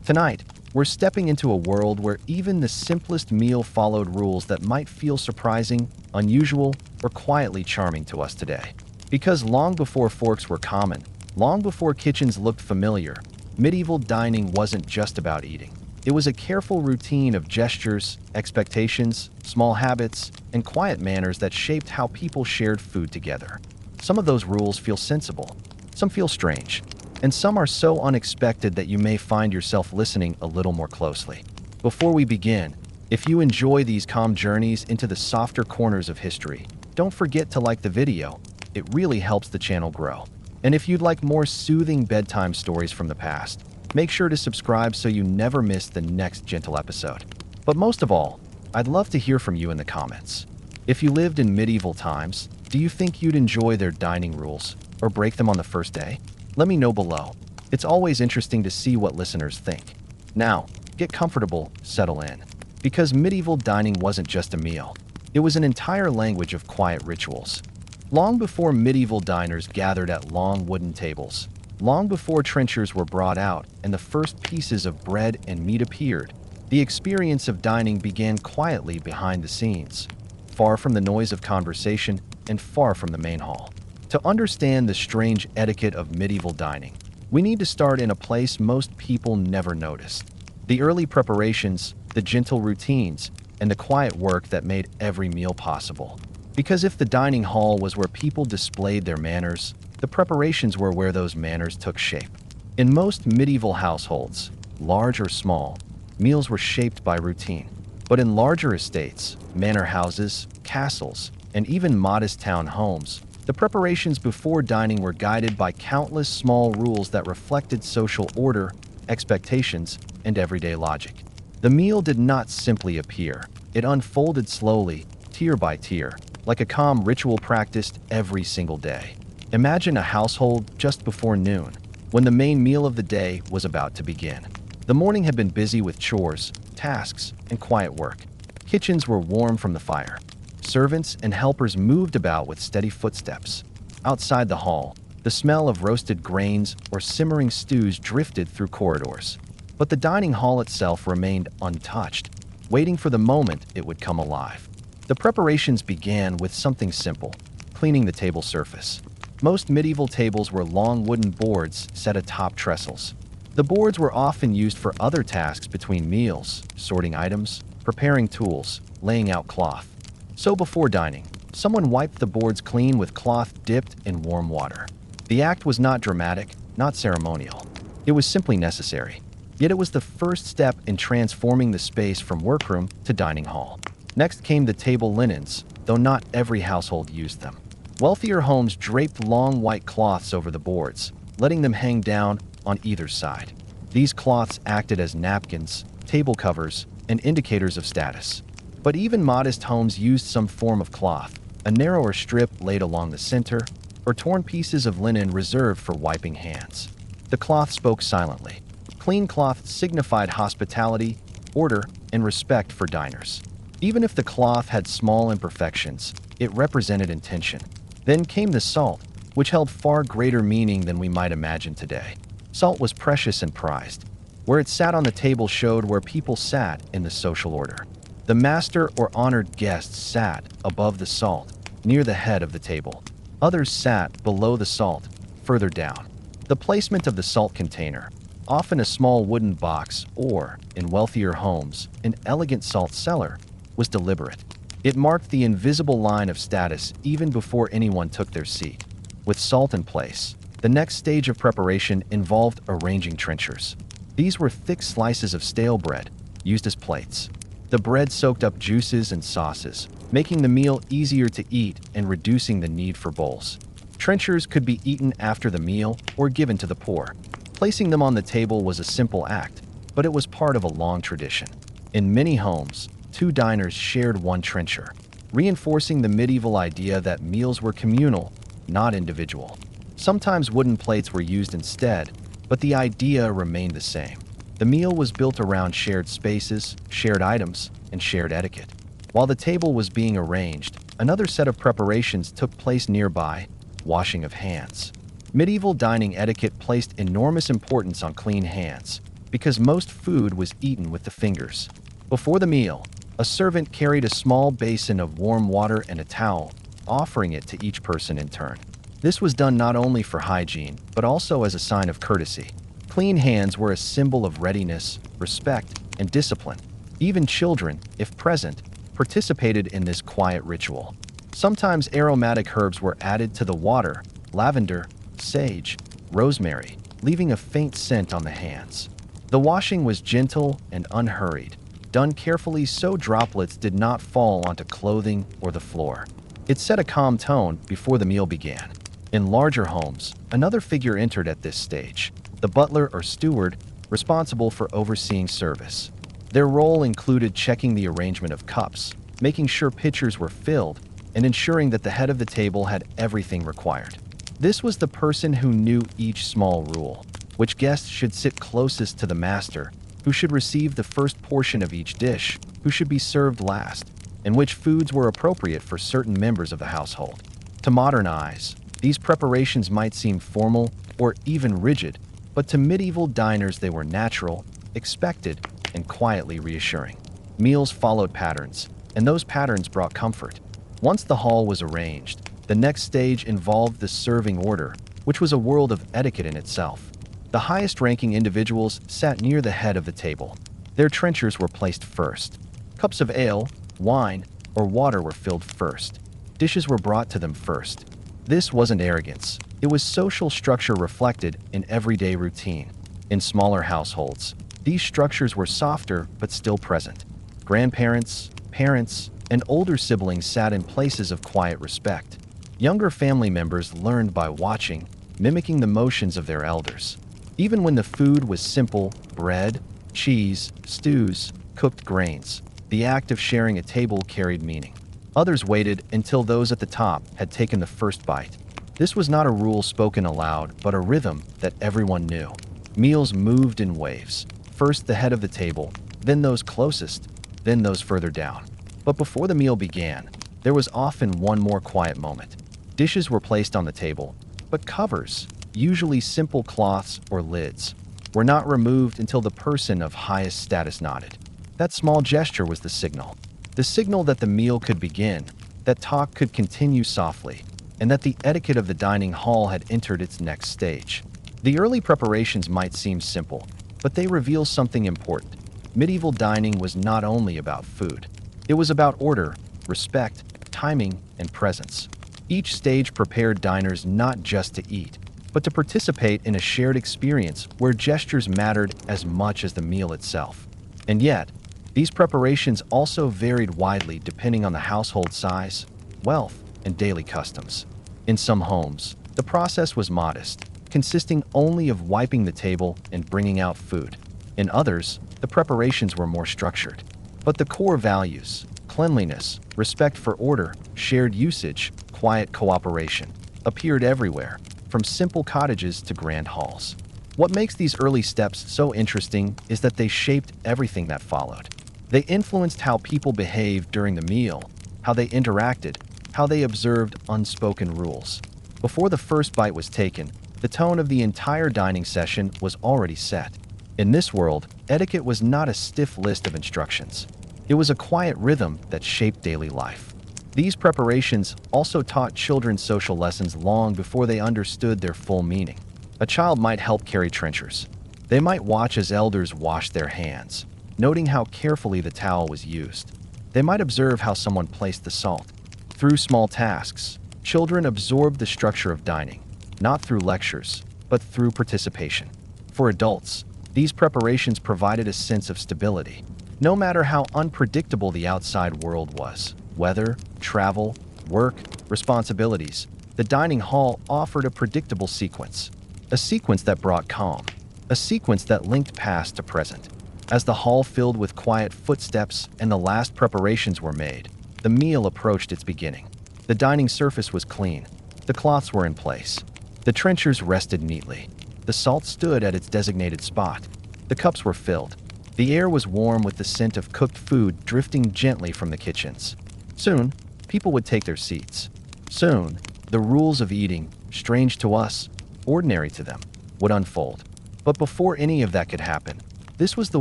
Tonight, we're stepping into a world where even the simplest meal followed rules that might feel surprising, unusual, or quietly charming to us today. Because long before forks were common, long before kitchens looked familiar, medieval dining wasn't just about eating. It was a careful routine of gestures, expectations, small habits, and quiet manners that shaped how people shared food together. Some of those rules feel sensible, some feel strange, and some are so unexpected that you may find yourself listening a little more closely. Before we begin, if you enjoy these calm journeys into the softer corners of history, don't forget to like the video. It really helps the channel grow. And if you'd like more soothing bedtime stories from the past, make sure to subscribe so you never miss the next gentle episode. But most of all, I'd love to hear from you in the comments. If you lived in medieval times, do you think you'd enjoy their dining rules or break them on the first day? Let me know below. It's always interesting to see what listeners think. Now, get comfortable, settle in. Because medieval dining wasn't just a meal. It was an entire language of quiet rituals. Long before medieval diners gathered at long wooden tables, long before trenchers were brought out and the first pieces of bread and meat appeared, the experience of dining began quietly behind the scenes, far from the noise of conversation and far from the main hall. To understand the strange etiquette of medieval dining, we need to start in a place most people never noticed. The early preparations, the gentle routines, and the quiet work that made every meal possible. Because if the dining hall was where people displayed their manners, the preparations were where those manners took shape. In most medieval households, large or small, meals were shaped by routine. But in larger estates, manor houses, castles, and even modest town homes, the preparations before dining were guided by countless small rules that reflected social order, expectations, and everyday logic. The meal did not simply appear. It unfolded slowly, tier by tier, like a calm ritual practiced every single day. Imagine a household just before noon, when the main meal of the day was about to begin. The morning had been busy with chores, tasks, and quiet work. Kitchens were warm from the fire. Servants and helpers moved about with steady footsteps. Outside the hall, the smell of roasted grains or simmering stews drifted through corridors. But the dining hall itself remained untouched, waiting for the moment it would come alive. The preparations began with something simple: cleaning the table surface. Most medieval tables were long wooden boards set atop trestles. The boards were often used for other tasks between meals, sorting items, preparing tools, laying out cloth. So before dining, someone wiped the boards clean with cloth dipped in warm water. The act was not dramatic, not ceremonial. It was simply necessary. Yet it was the first step in transforming the space from workroom to dining hall. Next came the table linens, though not every household used them. Wealthier homes draped long white cloths over the boards, letting them hang down on either side. These cloths acted as napkins, table covers, and indicators of status. But even modest homes used some form of cloth, a narrower strip laid along the center, or torn pieces of linen reserved for wiping hands. The cloth spoke silently. Clean cloth signified hospitality, order, and respect for diners. Even if the cloth had small imperfections, it represented intention. Then came the salt, which held far greater meaning than we might imagine today. Salt was precious and prized. Where it sat on the table showed where people sat in the social order. The master or honored guests sat above the salt, near the head of the table. Others sat below the salt, further down. The placement of the salt container, often a small wooden box or, in wealthier homes, an elegant salt cellar, was deliberate. It marked the invisible line of status even before anyone took their seat. With salt in place, the next stage of preparation involved arranging trenchers. These were thick slices of stale bread, used as plates. The bread soaked up juices and sauces, making the meal easier to eat and reducing the need for bowls. Trenchers could be eaten after the meal or given to the poor. Placing them on the table was a simple act, but it was part of a long tradition. In many homes, two diners shared one trencher, reinforcing the medieval idea that meals were communal, not individual. Sometimes wooden plates were used instead, but the idea remained the same. The meal was built around shared spaces, shared items, and shared etiquette. While the table was being arranged, another set of preparations took place nearby: washing of hands. Medieval dining etiquette placed enormous importance on clean hands. because most food was eaten with the fingers. Before the meal, a servant carried a small basin of warm water and a towel, offering it to each person in turn. This was done not only for hygiene, but also as a sign of courtesy. Clean hands were a symbol of readiness, respect, and discipline. Even children, if present, participated in this quiet ritual. Sometimes aromatic herbs were added to the water: lavender, sage, rosemary, leaving a faint scent on the hands. The washing was gentle and unhurried, done carefully so droplets did not fall onto clothing or the floor. It set a calm tone before the meal began. In larger homes, another figure entered at this stage: the butler or steward, responsible for overseeing service. Their role included checking the arrangement of cups, making sure pitchers were filled, and ensuring that the head of the table had everything required. This was the person who knew each small rule: which guest should sit closest to the master, who should receive the first portion of each dish, who should be served last, and which foods were appropriate for certain members of the household. To modern eyes, these preparations might seem formal or even rigid, but to medieval diners they were natural, expected, and quietly reassuring. Meals followed patterns, and those patterns brought comfort. Once the hall was arranged, the next stage involved the serving order, which was a world of etiquette in itself. The highest-ranking individuals sat near the head of the table. Their trenchers were placed first. Cups of ale, wine, or water were filled first. Dishes were brought to them first. This wasn't arrogance. It was social structure reflected in everyday routine. In smaller households, these structures were softer but still present. Grandparents, parents, and older siblings sat in places of quiet respect. Younger family members learned by watching, mimicking the motions of their elders. Even when the food was simple: bread, cheese, stews, cooked grains, the act of sharing a table carried meaning. Others waited until those at the top had taken the first bite. This was not a rule spoken aloud, but a rhythm that everyone knew. Meals moved in waves. First the head of the table, then those closest, then those further down. But before the meal began, there was often one more quiet moment. Dishes were placed on the table, but covers, usually simple cloths or lids, were not removed until the person of highest status nodded. That small gesture was the signal. The signal that the meal could begin, that talk could continue softly, and that the etiquette of the dining hall had entered its next stage. The early preparations might seem simple, but they reveal something important. Medieval dining was not only about food. It was about order, respect, timing, and presence. Each stage prepared diners not just to eat, but to participate in a shared experience where gestures mattered as much as the meal itself. And yet, these preparations also varied widely depending on the household size, wealth, and daily customs. In some homes, the process was modest, consisting only of wiping the table and bringing out food. In others, the preparations were more structured. But the core values, cleanliness, respect for order, shared usage, quiet cooperation, appeared everywhere, from simple cottages to grand halls. What makes these early steps so interesting is that they shaped everything that followed. They influenced how people behaved during the meal, how they interacted, how they observed unspoken rules. Before the first bite was taken, the tone of the entire dining session was already set. In this world, etiquette was not a stiff list of instructions. It was a quiet rhythm that shaped daily life. These preparations also taught children social lessons long before they understood their full meaning. A child might help carry trenchers. They might watch as elders washed their hands, noting how carefully the towel was used. They might observe how someone placed the salt. Through small tasks, children absorbed the structure of dining, not through lectures, but through participation. For adults, these preparations provided a sense of stability. No matter how unpredictable the outside world was, weather, travel, work, responsibilities, the dining hall offered a predictable sequence. A sequence that brought calm. A sequence that linked past to present. As the hall filled with quiet footsteps and the last preparations were made, the meal approached its beginning. The dining surface was clean. The cloths were in place. The trenchers rested neatly. The salt stood at its designated spot. The cups were filled. The air was warm with the scent of cooked food drifting gently from the kitchens. Soon, people would take their seats. Soon, the rules of eating, strange to us, ordinary to them, would unfold. But before any of that could happen, This was the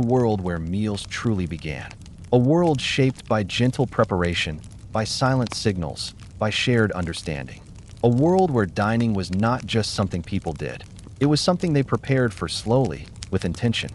world where meals truly began. A world shaped by gentle preparation, by silent signals, by shared understanding. A world where dining was not just something people did. It was something they prepared for slowly, with intention.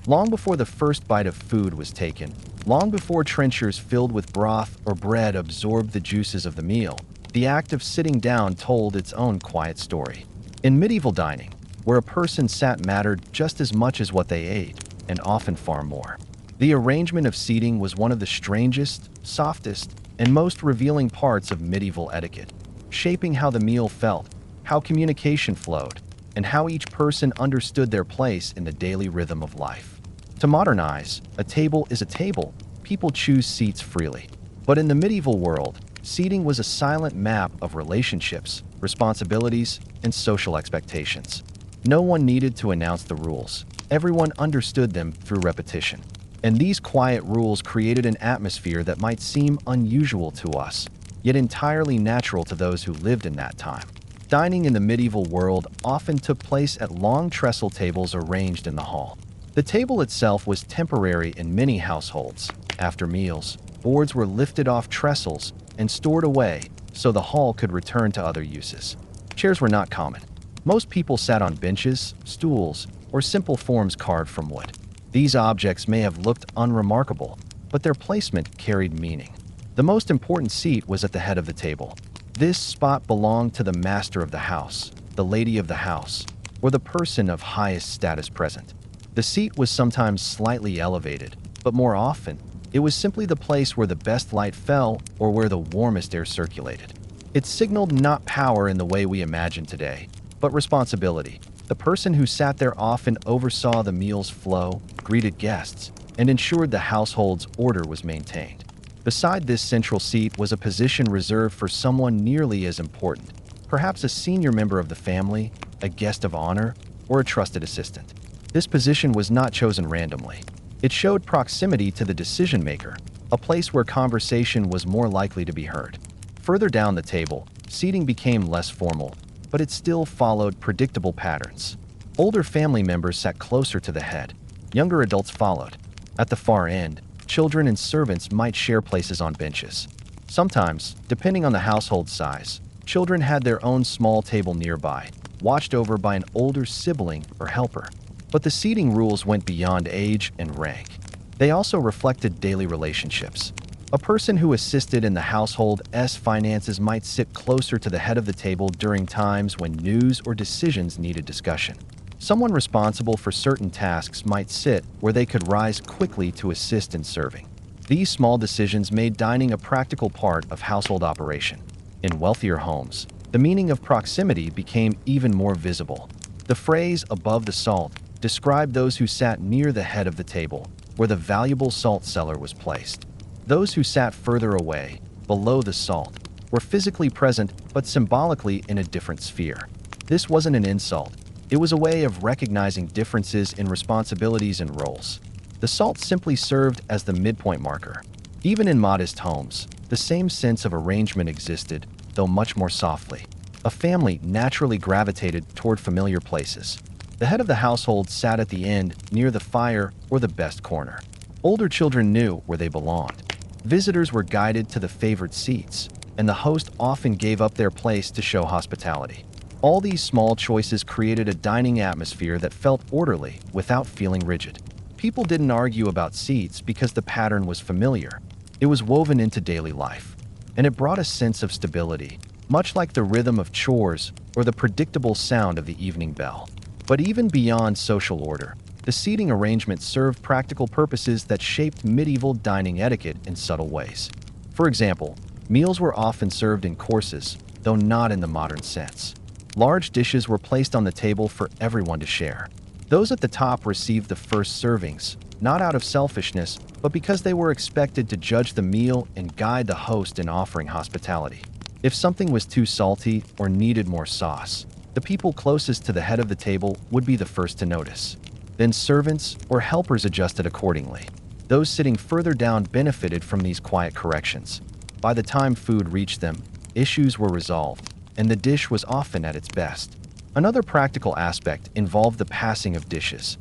Long before the first bite of food was taken, long before trenchers filled with broth or bread absorbed the juices of the meal, the act of sitting down told its own quiet story. In medieval dining, where a person sat mattered just as much as what they ate, and often far more. The arrangement of seating was one of the strangest, softest, and most revealing parts of medieval etiquette, shaping how the meal felt, how communication flowed, and how each person understood their place in the daily rhythm of life. To modernize, a table is a table. People choose seats freely. But in the medieval world, seating was a silent map of relationships, responsibilities, and social expectations. No one needed to announce the rules. Everyone understood them through repetition. And these quiet rules created an atmosphere that might seem unusual to us, yet entirely natural to those who lived in that time. Dining in the medieval world often took place at long trestle tables arranged in the hall. The table itself was temporary in many households. After meals, boards were lifted off trestles and stored away so the hall could return to other uses. Chairs were not common. Most people sat on benches, stools, or simple forms carved from wood. These objects may have looked unremarkable, but their placement carried meaning. The most important seat was at the head of the table. This spot belonged to the master of the house, the lady of the house, or the person of highest status present. The seat was sometimes slightly elevated, but more often, it was simply the place where the best light fell or where the warmest air circulated. It signaled not power in the way we imagine today, but responsibility. The person who sat there often oversaw the meal's flow, greeted guests, and ensured the household's order was maintained. Beside this central seat was a position reserved for someone nearly as important, perhaps a senior member of the family, a guest of honor, or a trusted assistant. This position was not chosen randomly. It showed proximity to the decision maker, a place where conversation was more likely to be heard. Further down the table, seating became less formal, but it still followed predictable patterns. Older family members sat closer to the head. Younger adults followed. At the far end, children and servants might share places on benches. Sometimes, depending on the household size, children had their own small table nearby, watched over by an older sibling or helper. But the seating rules went beyond age and rank. They also reflected daily relationships. A person who assisted in the household's finances might sit closer to the head of the table during times when news or decisions needed discussion. Someone responsible for certain tasks might sit where they could rise quickly to assist in serving. These small decisions made dining a practical part of household operation. In wealthier homes, the meaning of proximity became even more visible. The phrase "above the salt" described those who sat near the head of the table, where the valuable salt cellar was placed. Those who sat further away, below the salt, were physically present but symbolically in a different sphere. This wasn't an insult. It was a way of recognizing differences in responsibilities and roles. The salt simply served as the midpoint marker. Even in modest homes, the same sense of arrangement existed, though much more softly. A family naturally gravitated toward familiar places. The head of the household sat at the end, near the fire or the best corner. Older children knew where they belonged. Visitors were guided to the favored seats, and the host often gave up their place to show hospitality. All these small choices created a dining atmosphere that felt orderly without feeling rigid. People didn't argue about seats because the pattern was familiar. It was woven into daily life, and it brought a sense of stability, much like the rhythm of chores or the predictable sound of the evening bell. But even beyond social order, the seating arrangement served practical purposes that shaped medieval dining etiquette in subtle ways. For example, meals were often served in courses, though not in the modern sense. Large dishes were placed on the table for everyone to share. Those at the top received the first servings, not out of selfishness, but because they were expected to judge the meal and guide the host in offering hospitality. If something was too salty or needed more sauce, the people closest to the head of the table would be the first to notice. Then servants or helpers adjusted accordingly. Those sitting further down benefited from these quiet corrections. By the time food reached them, issues were resolved, and the dish was often at its best. Another practical aspect involved the passing of dishes.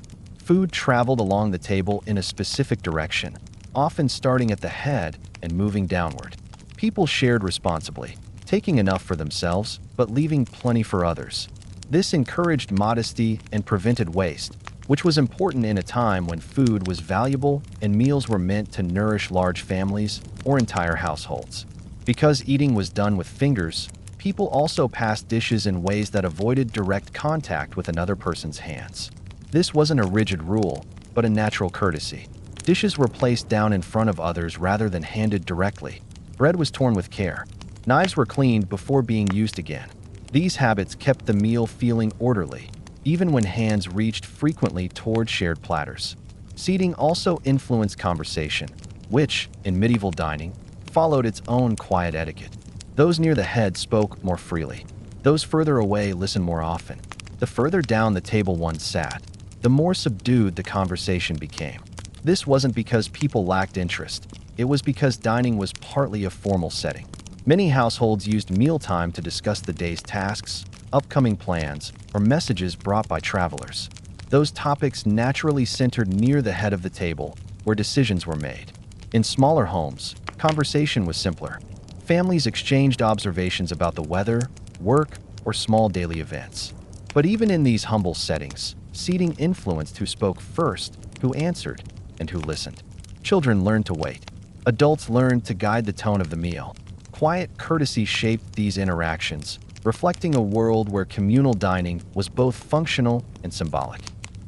Food traveled along the table in a specific direction, often starting at the head and moving downward. People shared responsibly, taking enough for themselves but leaving plenty for others. This encouraged modesty and prevented waste, which was important in a time when food was valuable and meals were meant to nourish large families or entire households. Because eating was done with fingers, people also passed dishes in ways that avoided direct contact with another person's hands. This wasn't a rigid rule, but a natural courtesy. Dishes were placed down in front of others rather than handed directly. Bread was torn with care. Knives were cleaned before being used again. These habits kept the meal feeling orderly, even when hands reached frequently toward shared platters. Seating also influenced conversation, which, in medieval dining, followed its own quiet etiquette. Those near the head spoke more freely. Those further away listened more often. The further down the table one sat, the more subdued the conversation became. This wasn't because people lacked interest. It was because dining was partly a formal setting. Many households used mealtime to discuss the day's tasks, upcoming plans, or messages brought by travelers. Those topics naturally centered near the head of the table, where decisions were made. In smaller homes, conversation was simpler. Families exchanged observations about the weather, work, or small daily events. But even in these humble settings, seating influenced who spoke first, who answered, and who listened. Children learned to wait. Adults learned to guide the tone of the meal. Quiet courtesy shaped these interactions, reflecting a world where communal dining was both functional and symbolic.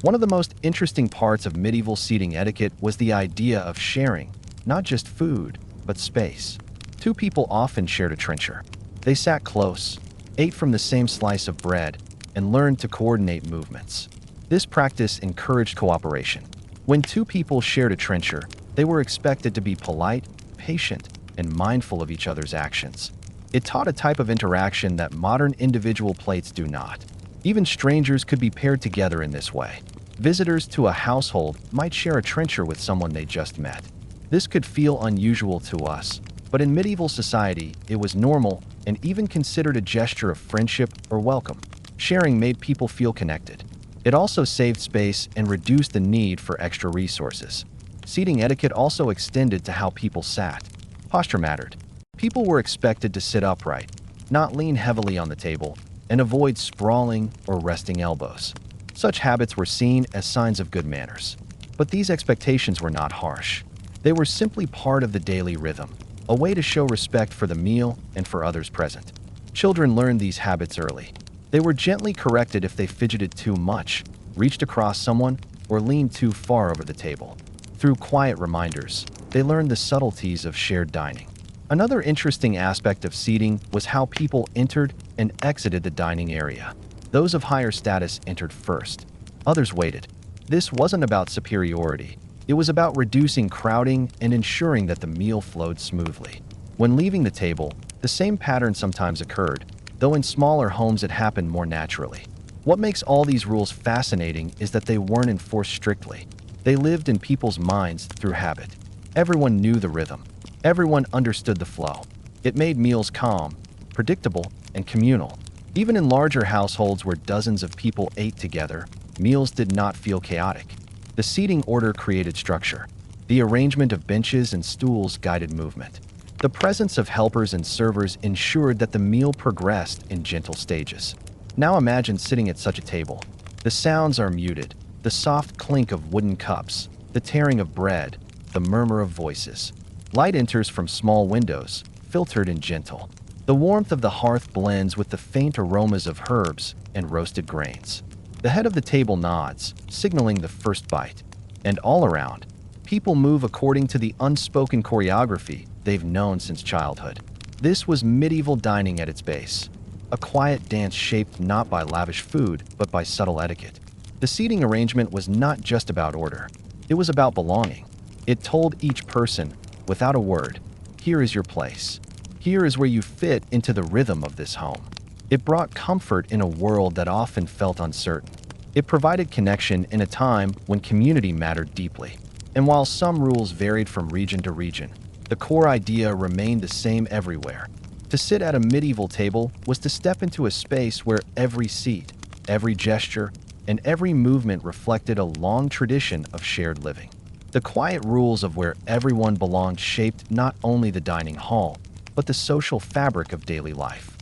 One of the most interesting parts of medieval seating etiquette was the idea of sharing, not just food, but space. Two people often shared a trencher. They sat close, ate from the same slice of bread, and learned to coordinate movements. This practice encouraged cooperation. When two people shared a trencher, they were expected to be polite, patient, and mindful of each other's actions. It taught a type of interaction that modern individual plates do not. Even strangers could be paired together in this way. Visitors to a household might share a trencher with someone they just met. This could feel unusual to us, but in medieval society, it was normal and even considered a gesture of friendship or welcome. Sharing made people feel connected. It also saved space and reduced the need for extra resources. Seating etiquette also extended to how people sat. Posture mattered. People were expected to sit upright, not lean heavily on the table, and avoid sprawling or resting elbows. Such habits were seen as signs of good manners. But these expectations were not harsh. They were simply part of the daily rhythm, a way to show respect for the meal and for others present. Children learned these habits early. They were gently corrected if they fidgeted too much, reached across someone, or leaned too far over the table. Through quiet reminders, they learned the subtleties of shared dining. Another interesting aspect of seating was how people entered and exited the dining area. Those of higher status entered first. Others waited. This wasn't about superiority. It was about reducing crowding and ensuring that the meal flowed smoothly. When leaving the table, the same pattern sometimes occurred, though in smaller homes it happened more naturally. What makes all these rules fascinating is that they weren't enforced strictly. They lived in people's minds through habit. Everyone knew the rhythm. Everyone understood the flow. It made meals calm, predictable, and communal. Even in larger households where dozens of people ate together, meals did not feel chaotic. The seating order created structure. The arrangement of benches and stools guided movement. The presence of helpers and servers ensured that the meal progressed in gentle stages. Now imagine sitting at such a table. The sounds are muted. The soft clink of wooden cups, the tearing of bread, the murmur of voices. Light enters from small windows, filtered and gentle. The warmth of the hearth blends with the faint aromas of herbs and roasted grains. The head of the table nods, signaling the first bite. And all around, people move according to the unspoken choreography they've known since childhood. This was medieval dining at its base. A quiet dance shaped not by lavish food, but by subtle etiquette. The seating arrangement was not just about order. It was about belonging. It told each person, without a word, here is your place. Here is where you fit into the rhythm of this home. It brought comfort in a world that often felt uncertain. It provided connection in a time when community mattered deeply. And while some rules varied from region to region, the core idea remained the same everywhere. To sit at a medieval table was to step into a space where every seat, every gesture, and every movement reflected a long tradition of shared living. The quiet rules of where everyone belonged shaped not only the dining hall, but the social fabric of daily life.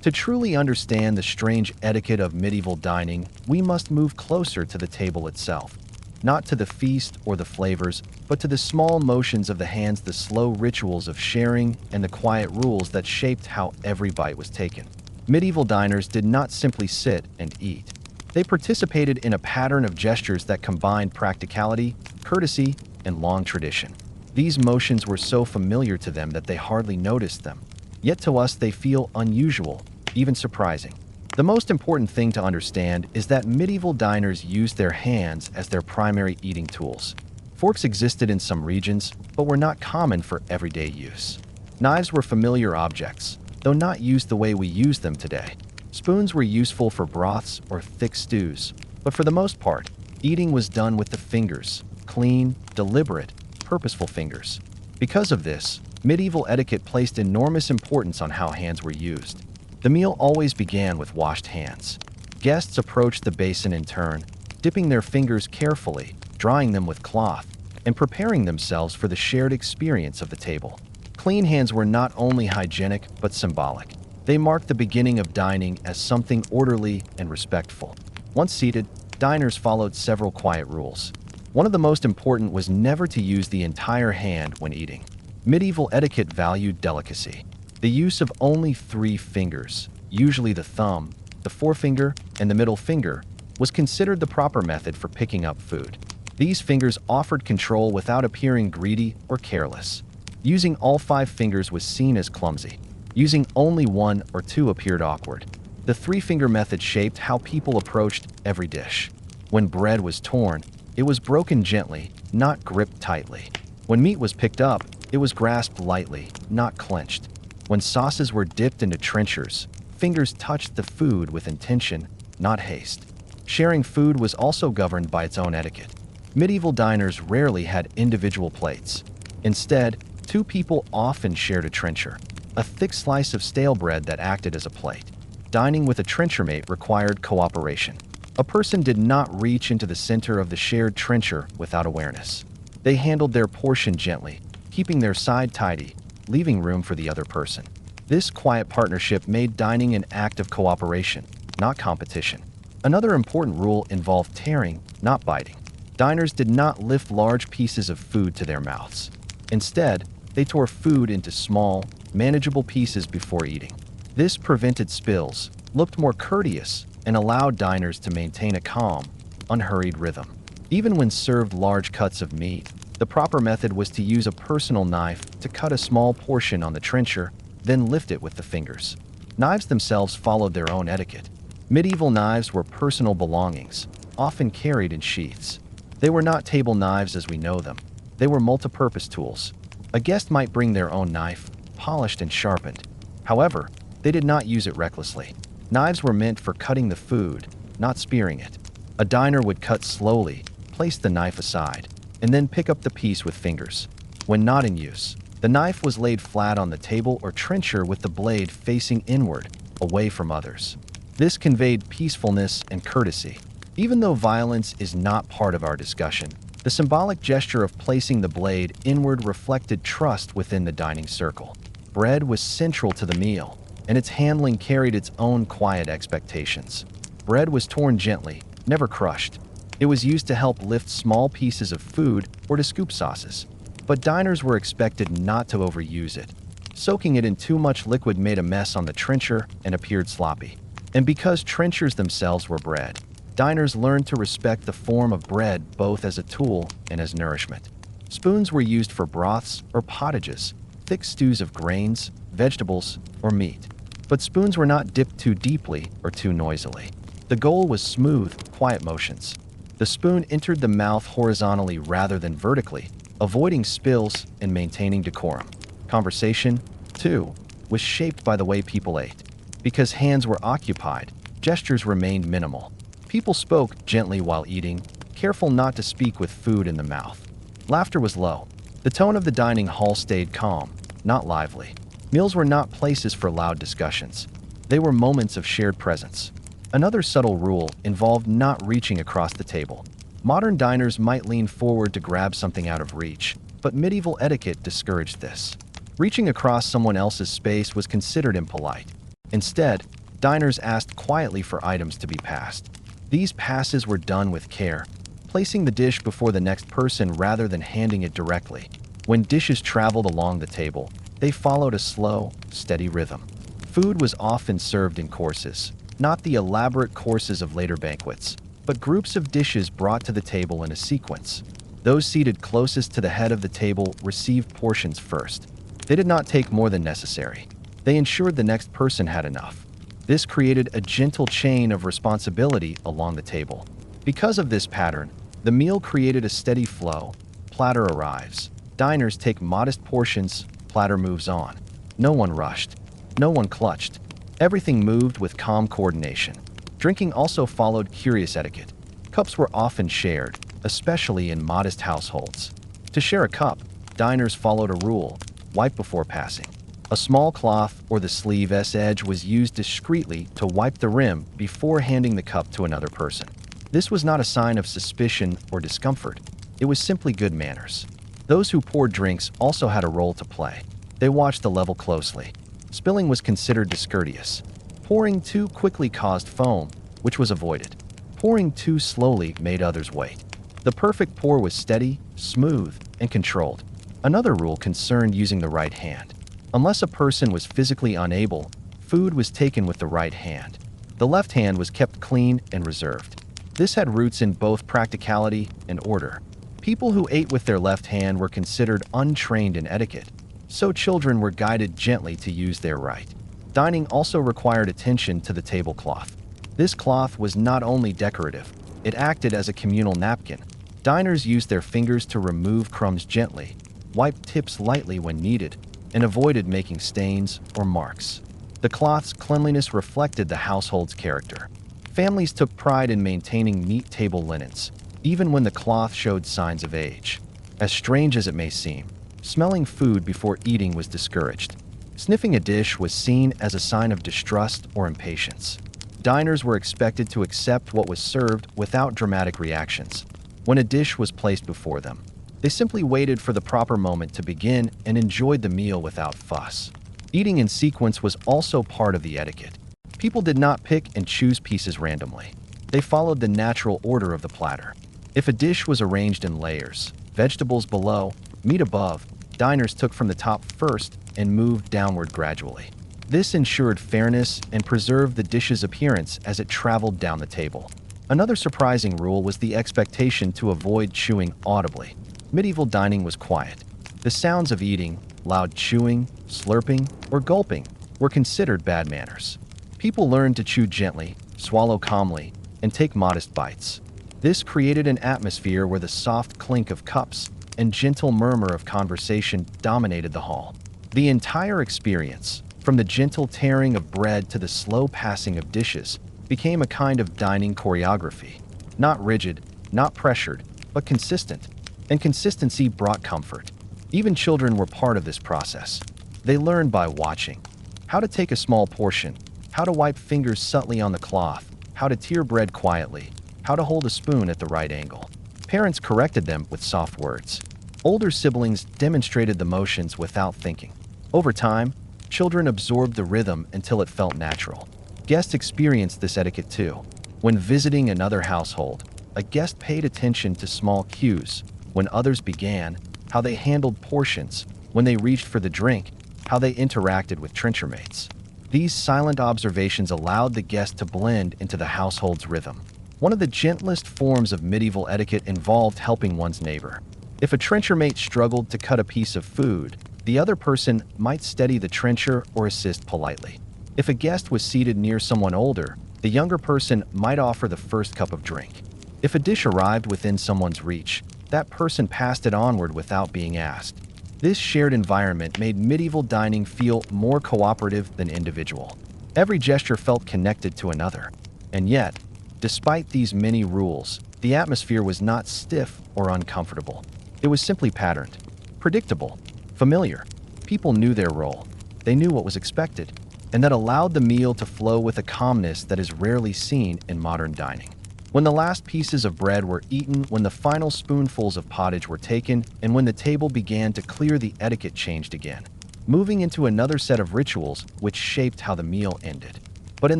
To truly understand the strange etiquette of medieval dining, we must move closer to the table itself. Not to the feast or the flavors, but to the small motions of the hands, the slow rituals of sharing, and the quiet rules that shaped how every bite was taken. Medieval diners did not simply sit and eat. They participated in a pattern of gestures that combined practicality, courtesy, and long tradition. These motions were so familiar to them that they hardly noticed them. Yet to us they feel unusual, even surprising. The most important thing to understand is that medieval diners used their hands as their primary eating tools. Forks existed in some regions, but were not common for everyday use. Knives were familiar objects, though not used the way we use them today. Spoons were useful for broths or thick stews, but for the most part, eating was done with the fingers, clean, deliberate, purposeful fingers. Because of this, medieval etiquette placed enormous importance on how hands were used. The meal always began with washed hands. Guests approached the basin in turn, dipping their fingers carefully, drying them with cloth, and preparing themselves for the shared experience of the table. Clean hands were not only hygienic, but symbolic. They marked the beginning of dining as something orderly and respectful. Once seated, diners followed several quiet rules. One of the most important was never to use the entire hand when eating. Medieval etiquette valued delicacy. The use of only 3 fingers, usually the thumb, the forefinger, and the middle finger, was considered the proper method for picking up food. These fingers offered control without appearing greedy or careless. Using all 5 fingers was seen as clumsy. Using only 1 or 2 appeared awkward. The 3-finger method shaped how people approached every dish. When bread was torn, it was broken gently, not gripped tightly. When meat was picked up, it was grasped lightly, not clenched. When sauces were dipped into trenchers, fingers touched the food with intention, not haste. Sharing food was also governed by its own etiquette. Medieval diners rarely had individual plates. Instead, 2 people often shared a trencher, a thick slice of stale bread that acted as a plate. Dining with a trenchermate required cooperation. A person did not reach into the center of the shared trencher without awareness. They handled their portion gently, keeping their side tidy, leaving room for the other person. This quiet partnership made dining an act of cooperation, not competition. Another important rule involved tearing, not biting. Diners did not lift large pieces of food to their mouths. Instead, they tore food into small, manageable pieces before eating. This prevented spills, looked more courteous, and allowed diners to maintain a calm, unhurried rhythm. Even when served large cuts of meat, the proper method was to use a personal knife to cut a small portion on the trencher, then lift it with the fingers. Knives themselves followed their own etiquette. Medieval knives were personal belongings, often carried in sheaths. They were not table knives as we know them. They were multi-purpose tools. A guest might bring their own knife, polished and sharpened. However, they did not use it recklessly. Knives were meant for cutting the food, not spearing it. A diner would cut slowly, place the knife aside, and then pick up the piece with fingers. When not in use, the knife was laid flat on the table or trencher with the blade facing inward, away from others. This conveyed peacefulness and courtesy. Even though violence is not part of our discussion, the symbolic gesture of placing the blade inward reflected trust within the dining circle. Bread was central to the meal, and its handling carried its own quiet expectations. Bread was torn gently, never crushed. It was used to help lift small pieces of food or to scoop sauces. But diners were expected not to overuse it. Soaking it in too much liquid made a mess on the trencher and appeared sloppy. And because trenchers themselves were bread, diners learned to respect the form of bread both as a tool and as nourishment. Spoons were used for broths or pottages, thick stews of grains, vegetables, or meat. But spoons were not dipped too deeply or too noisily. The goal was smooth, quiet motions. The spoon entered the mouth horizontally rather than vertically, avoiding spills and maintaining decorum. Conversation, too, was shaped by the way people ate. Because hands were occupied, gestures remained minimal. People spoke gently while eating, careful not to speak with food in the mouth. Laughter was low. The tone of the dining hall stayed calm, not lively. Meals were not places for loud discussions. They were moments of shared presence. Another subtle rule involved not reaching across the table. Modern diners might lean forward to grab something out of reach, but medieval etiquette discouraged this. Reaching across someone else's space was considered impolite. Instead, diners asked quietly for items to be passed. These passes were done with care, placing the dish before the next person rather than handing it directly. When dishes traveled along the table, they followed a slow, steady rhythm. Food was often served in courses, not the elaborate courses of later banquets, but groups of dishes brought to the table in a sequence. Those seated closest to the head of the table received portions first. They did not take more than necessary. They ensured the next person had enough. This created a gentle chain of responsibility along the table. Because of this pattern, the meal created a steady flow. Platter arrives. Diners take modest portions. Platter moves on. No one rushed. No one clutched. Everything moved with calm coordination. Drinking also followed curious etiquette. Cups were often shared, especially in modest households. To share a cup, diners followed a rule: wipe before passing. A small cloth or the sleeve's edge was used discreetly to wipe the rim before handing the cup to another person. This was not a sign of suspicion or discomfort. It was simply good manners. Those who poured drinks also had a role to play. They watched the level closely. Spilling was considered discourteous. Pouring too quickly caused foam, which was avoided. Pouring too slowly made others wait. The perfect pour was steady, smooth, and controlled. Another rule concerned using the right hand. Unless a person was physically unable, food was taken with the right hand. The left hand was kept clean and reserved. This had roots in both practicality and order. People who ate with their left hand were considered untrained in etiquette, so children were guided gently to use their right. Dining also required attention to the tablecloth. This cloth was not only decorative, it acted as a communal napkin. Diners used their fingers to remove crumbs gently, wiped tips lightly when needed, and avoided making stains or marks. The cloth's cleanliness reflected the household's character. Families took pride in maintaining neat table linens, even when the cloth showed signs of age. As strange as it may seem, smelling food before eating was discouraged. Sniffing a dish was seen as a sign of distrust or impatience. Diners were expected to accept what was served without dramatic reactions. When a dish was placed before them, they simply waited for the proper moment to begin and enjoyed the meal without fuss. Eating in sequence was also part of the etiquette. People did not pick and choose pieces randomly. They followed the natural order of the platter. If a dish was arranged in layers, vegetables below, meat above, diners took from the top first and moved downward gradually. This ensured fairness and preserved the dish's appearance as it traveled down the table. Another surprising rule was the expectation to avoid chewing audibly. Medieval dining was quiet. The sounds of eating, loud chewing, slurping, or gulping, were considered bad manners. People learned to chew gently, swallow calmly, and take modest bites. This created an atmosphere where the soft clink of cups and gentle murmur of conversation dominated the hall. The entire experience, from the gentle tearing of bread to the slow passing of dishes, became a kind of dining choreography. Not rigid, not pressured, but consistent. And consistency brought comfort. Even children were part of this process. They learned by watching how to take a small portion, how to wipe fingers subtly on the cloth, how to tear bread quietly, how to hold a spoon at the right angle. Parents corrected them with soft words. Older siblings demonstrated the motions without thinking. Over time, children absorbed the rhythm until it felt natural. Guests experienced this etiquette too. When visiting another household, a guest paid attention to small cues. When others began, how they handled portions. When they reached for the drink, how they interacted with trenchermates. These silent observations allowed the guest to blend into the household's rhythm. One of the gentlest forms of medieval etiquette involved helping one's neighbor. If a trenchermate struggled to cut a piece of food, the other person might steady the trencher or assist politely. If a guest was seated near someone older, the younger person might offer the first cup of drink. If a dish arrived within someone's reach, that person passed it onward without being asked. This shared environment made medieval dining feel more cooperative than individual. Every gesture felt connected to another. And yet, despite these many rules, the atmosphere was not stiff or uncomfortable. It was simply patterned, predictable, familiar. People knew their role. They knew what was expected. and that allowed the meal to flow with a calmness that is rarely seen in modern dining. When the last pieces of bread were eaten, when the final spoonfuls of pottage were taken, and when the table began to clear, the etiquette changed again, moving into another set of rituals which shaped how the meal ended. But in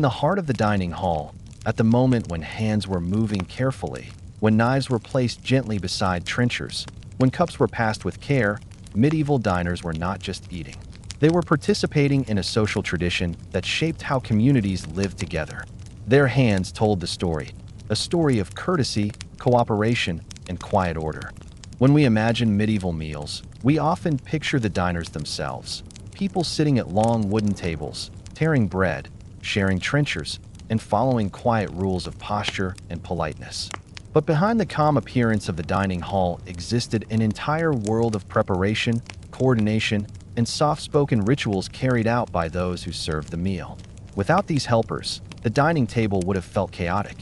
the heart of the dining hall, at the moment when hands were moving carefully, when knives were placed gently beside trenchers, when cups were passed with care, medieval diners were not just eating. They were participating in a social tradition that shaped how communities lived together. Their hands told the story, a story of courtesy, cooperation, and quiet order. When we imagine medieval meals, we often picture the diners themselves, people sitting at long wooden tables, tearing bread, sharing trenchers, and following quiet rules of posture and politeness. But behind the calm appearance of the dining hall existed an entire world of preparation, coordination, and soft-spoken rituals carried out by those who served the meal. Without these helpers, the dining table would have felt chaotic.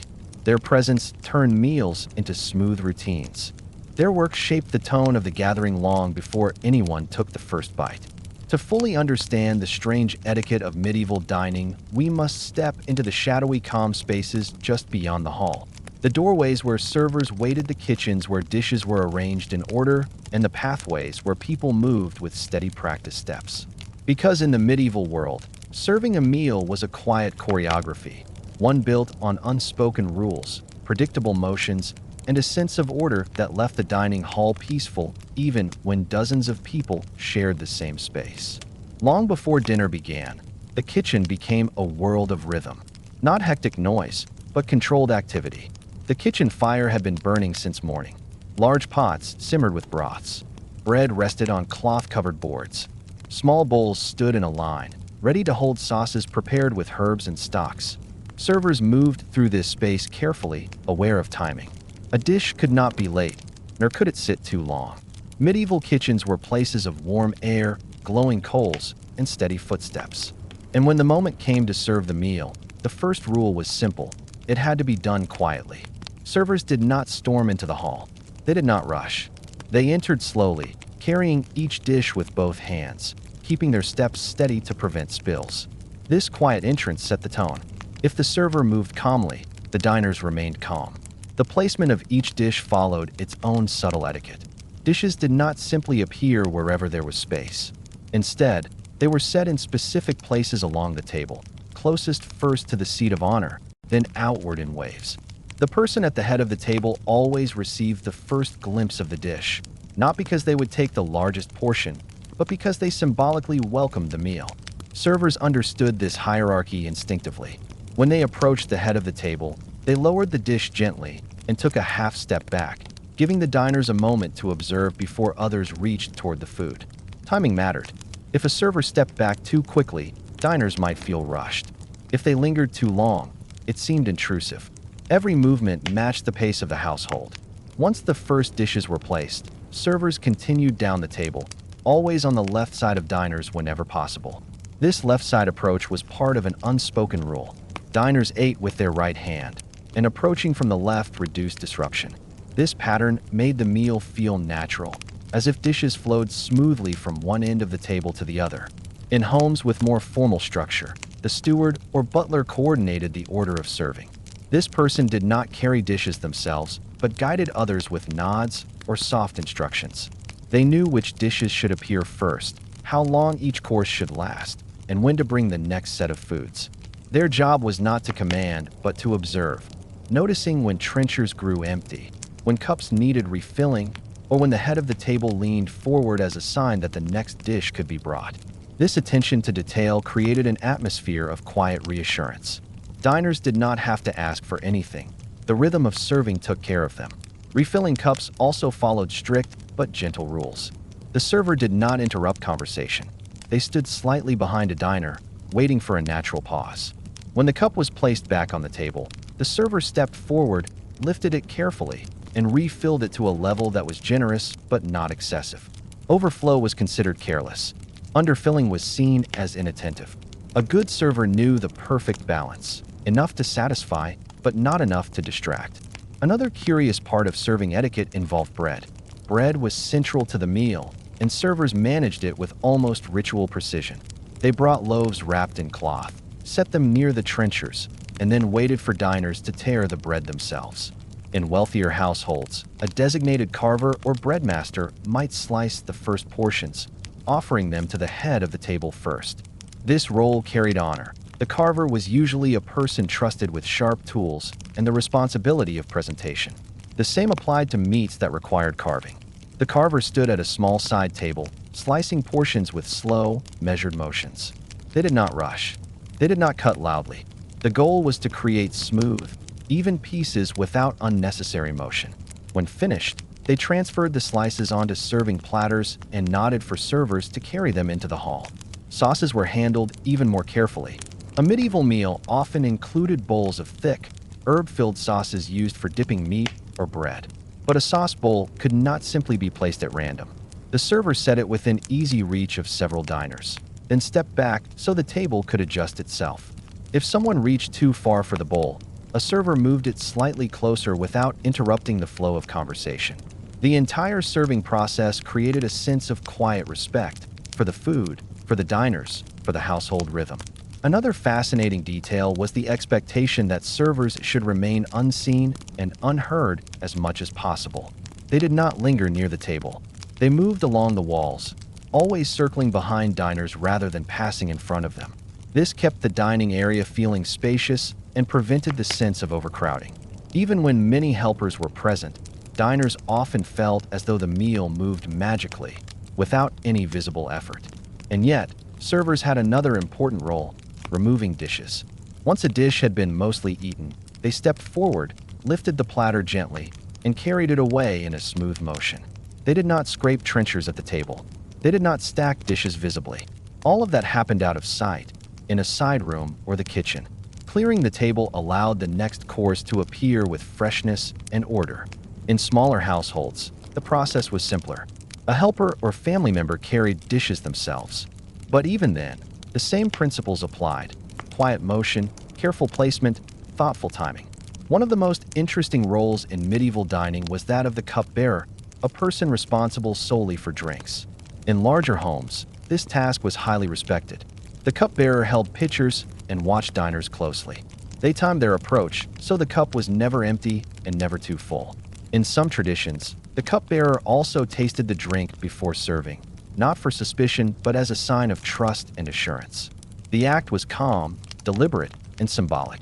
Their presence turned meals into smooth routines. Their work shaped the tone of the gathering long before anyone took the first bite. To fully understand the strange etiquette of medieval dining, we must step into the shadowy, calm spaces just beyond the hall. The doorways where servers waited, the kitchens where dishes were arranged in order, and the pathways where people moved with steady practice steps. Because in the medieval world, serving a meal was a quiet choreography, one built on unspoken rules, predictable motions, and a sense of order that left the dining hall peaceful even when dozens of people shared the same space. Long before dinner began, the kitchen became a world of rhythm. Not hectic noise, but controlled activity. The kitchen fire had been burning since morning. Large pots simmered with broths. Bread rested on cloth-covered boards. Small bowls stood in a line, ready to hold sauces prepared with herbs and stocks. Servers moved through this space carefully, aware of timing. A dish could not be late, nor could it sit too long. Medieval kitchens were places of warm air, glowing coals, and steady footsteps. And when the moment came to serve the meal, the first rule was simple. It had to be done quietly. Servers did not storm into the hall. They did not rush. They entered slowly, carrying each dish with both hands, keeping their steps steady to prevent spills. This quiet entrance set the tone. If the server moved calmly, the diners remained calm. The placement of each dish followed its own subtle etiquette. Dishes did not simply appear wherever there was space. Instead, they were set in specific places along the table, closest first to the seat of honor, then outward in waves. The person at the head of the table always received the first glimpse of the dish, not because they would take the largest portion, but because they symbolically welcomed the meal. Servers understood this hierarchy instinctively. When they approached the head of the table, they lowered the dish gently and took a half step back, giving the diners a moment to observe before others reached toward the food. Timing mattered. If a server stepped back too quickly, diners might feel rushed. If they lingered too long, it seemed intrusive. Every movement matched the pace of the household. Once the first dishes were placed, servers continued down the table, always on the left side of diners whenever possible. This left side approach was part of an unspoken rule. Diners ate with their right hand, and approaching from the left reduced disruption. This pattern made the meal feel natural, as if dishes flowed smoothly from one end of the table to the other. In homes with more formal structure, the steward or butler coordinated the order of serving. This person did not carry dishes themselves, but guided others with nods or soft instructions. They knew which dishes should appear first, how long each course should last, and when to bring the next set of foods. Their job was not to command, but to observe, noticing when trenchers grew empty, when cups needed refilling, or when the head of the table leaned forward as a sign that the next dish could be brought. This attention to detail created an atmosphere of quiet reassurance. Diners did not have to ask for anything. The rhythm of serving took care of them. Refilling cups also followed strict but gentle rules. The server did not interrupt conversation. They stood slightly behind a diner, waiting for a natural pause. When the cup was placed back on the table, the server stepped forward, lifted it carefully, and refilled it to a level that was generous but not excessive. Overflow was considered careless. Underfilling was seen as inattentive. A good server knew the perfect balance, enough to satisfy, but not enough to distract. Another curious part of serving etiquette involved bread. Bread was central to the meal, and servers managed it with almost ritual precision. They brought loaves wrapped in cloth, set them near the trenchers, and then waited for diners to tear the bread themselves. In wealthier households, a designated carver or breadmaster might slice the first portions, offering them to the head of the table first. This role carried honor. The carver was usually a person trusted with sharp tools and the responsibility of presentation. The same applied to meats that required carving. The carver stood at a small side table, slicing portions with slow, measured motions. They did not rush. They did not cut loudly. The goal was to create smooth, even pieces without unnecessary motion. When finished, they transferred the slices onto serving platters and nodded for servers to carry them into the hall. Sauces were handled even more carefully. A medieval meal often included bowls of thick, herb-filled sauces used for dipping meat or bread. But a sauce bowl could not simply be placed at random. The server set it within easy reach of several diners, then stepped back so the table could adjust itself. If someone reached too far for the bowl, a server moved it slightly closer without interrupting the flow of conversation. The entire serving process created a sense of quiet respect for the food, for the diners, for the household rhythm. Another fascinating detail was the expectation that servers should remain unseen and unheard as much as possible. They did not linger near the table. They moved along the walls, always circling behind diners rather than passing in front of them. This kept the dining area feeling spacious and prevented the sense of overcrowding. Even when many helpers were present, diners often felt as though the meal moved magically, without any visible effort. And yet, servers had another important role: removing dishes. Once a dish had been mostly eaten, they stepped forward, lifted the platter gently, and carried it away in a smooth motion. They did not scrape trenchers at the table. They did not stack dishes visibly. All of that happened out of sight, in a side room or the kitchen. Clearing the table allowed the next course to appear with freshness and order. In smaller households, the process was simpler. A helper or family member carried dishes themselves. But even then, the same principles applied: quiet motion, careful placement, thoughtful timing. One of the most interesting roles in medieval dining was that of the cupbearer, a person responsible solely for drinks. In larger homes, this task was highly respected. The cupbearer held pitchers and watched diners closely. They timed their approach, so the cup was never empty and never too full. In some traditions, the cupbearer also tasted the drink before serving, not for suspicion, but as a sign of trust and assurance. The act was calm, deliberate, and symbolic.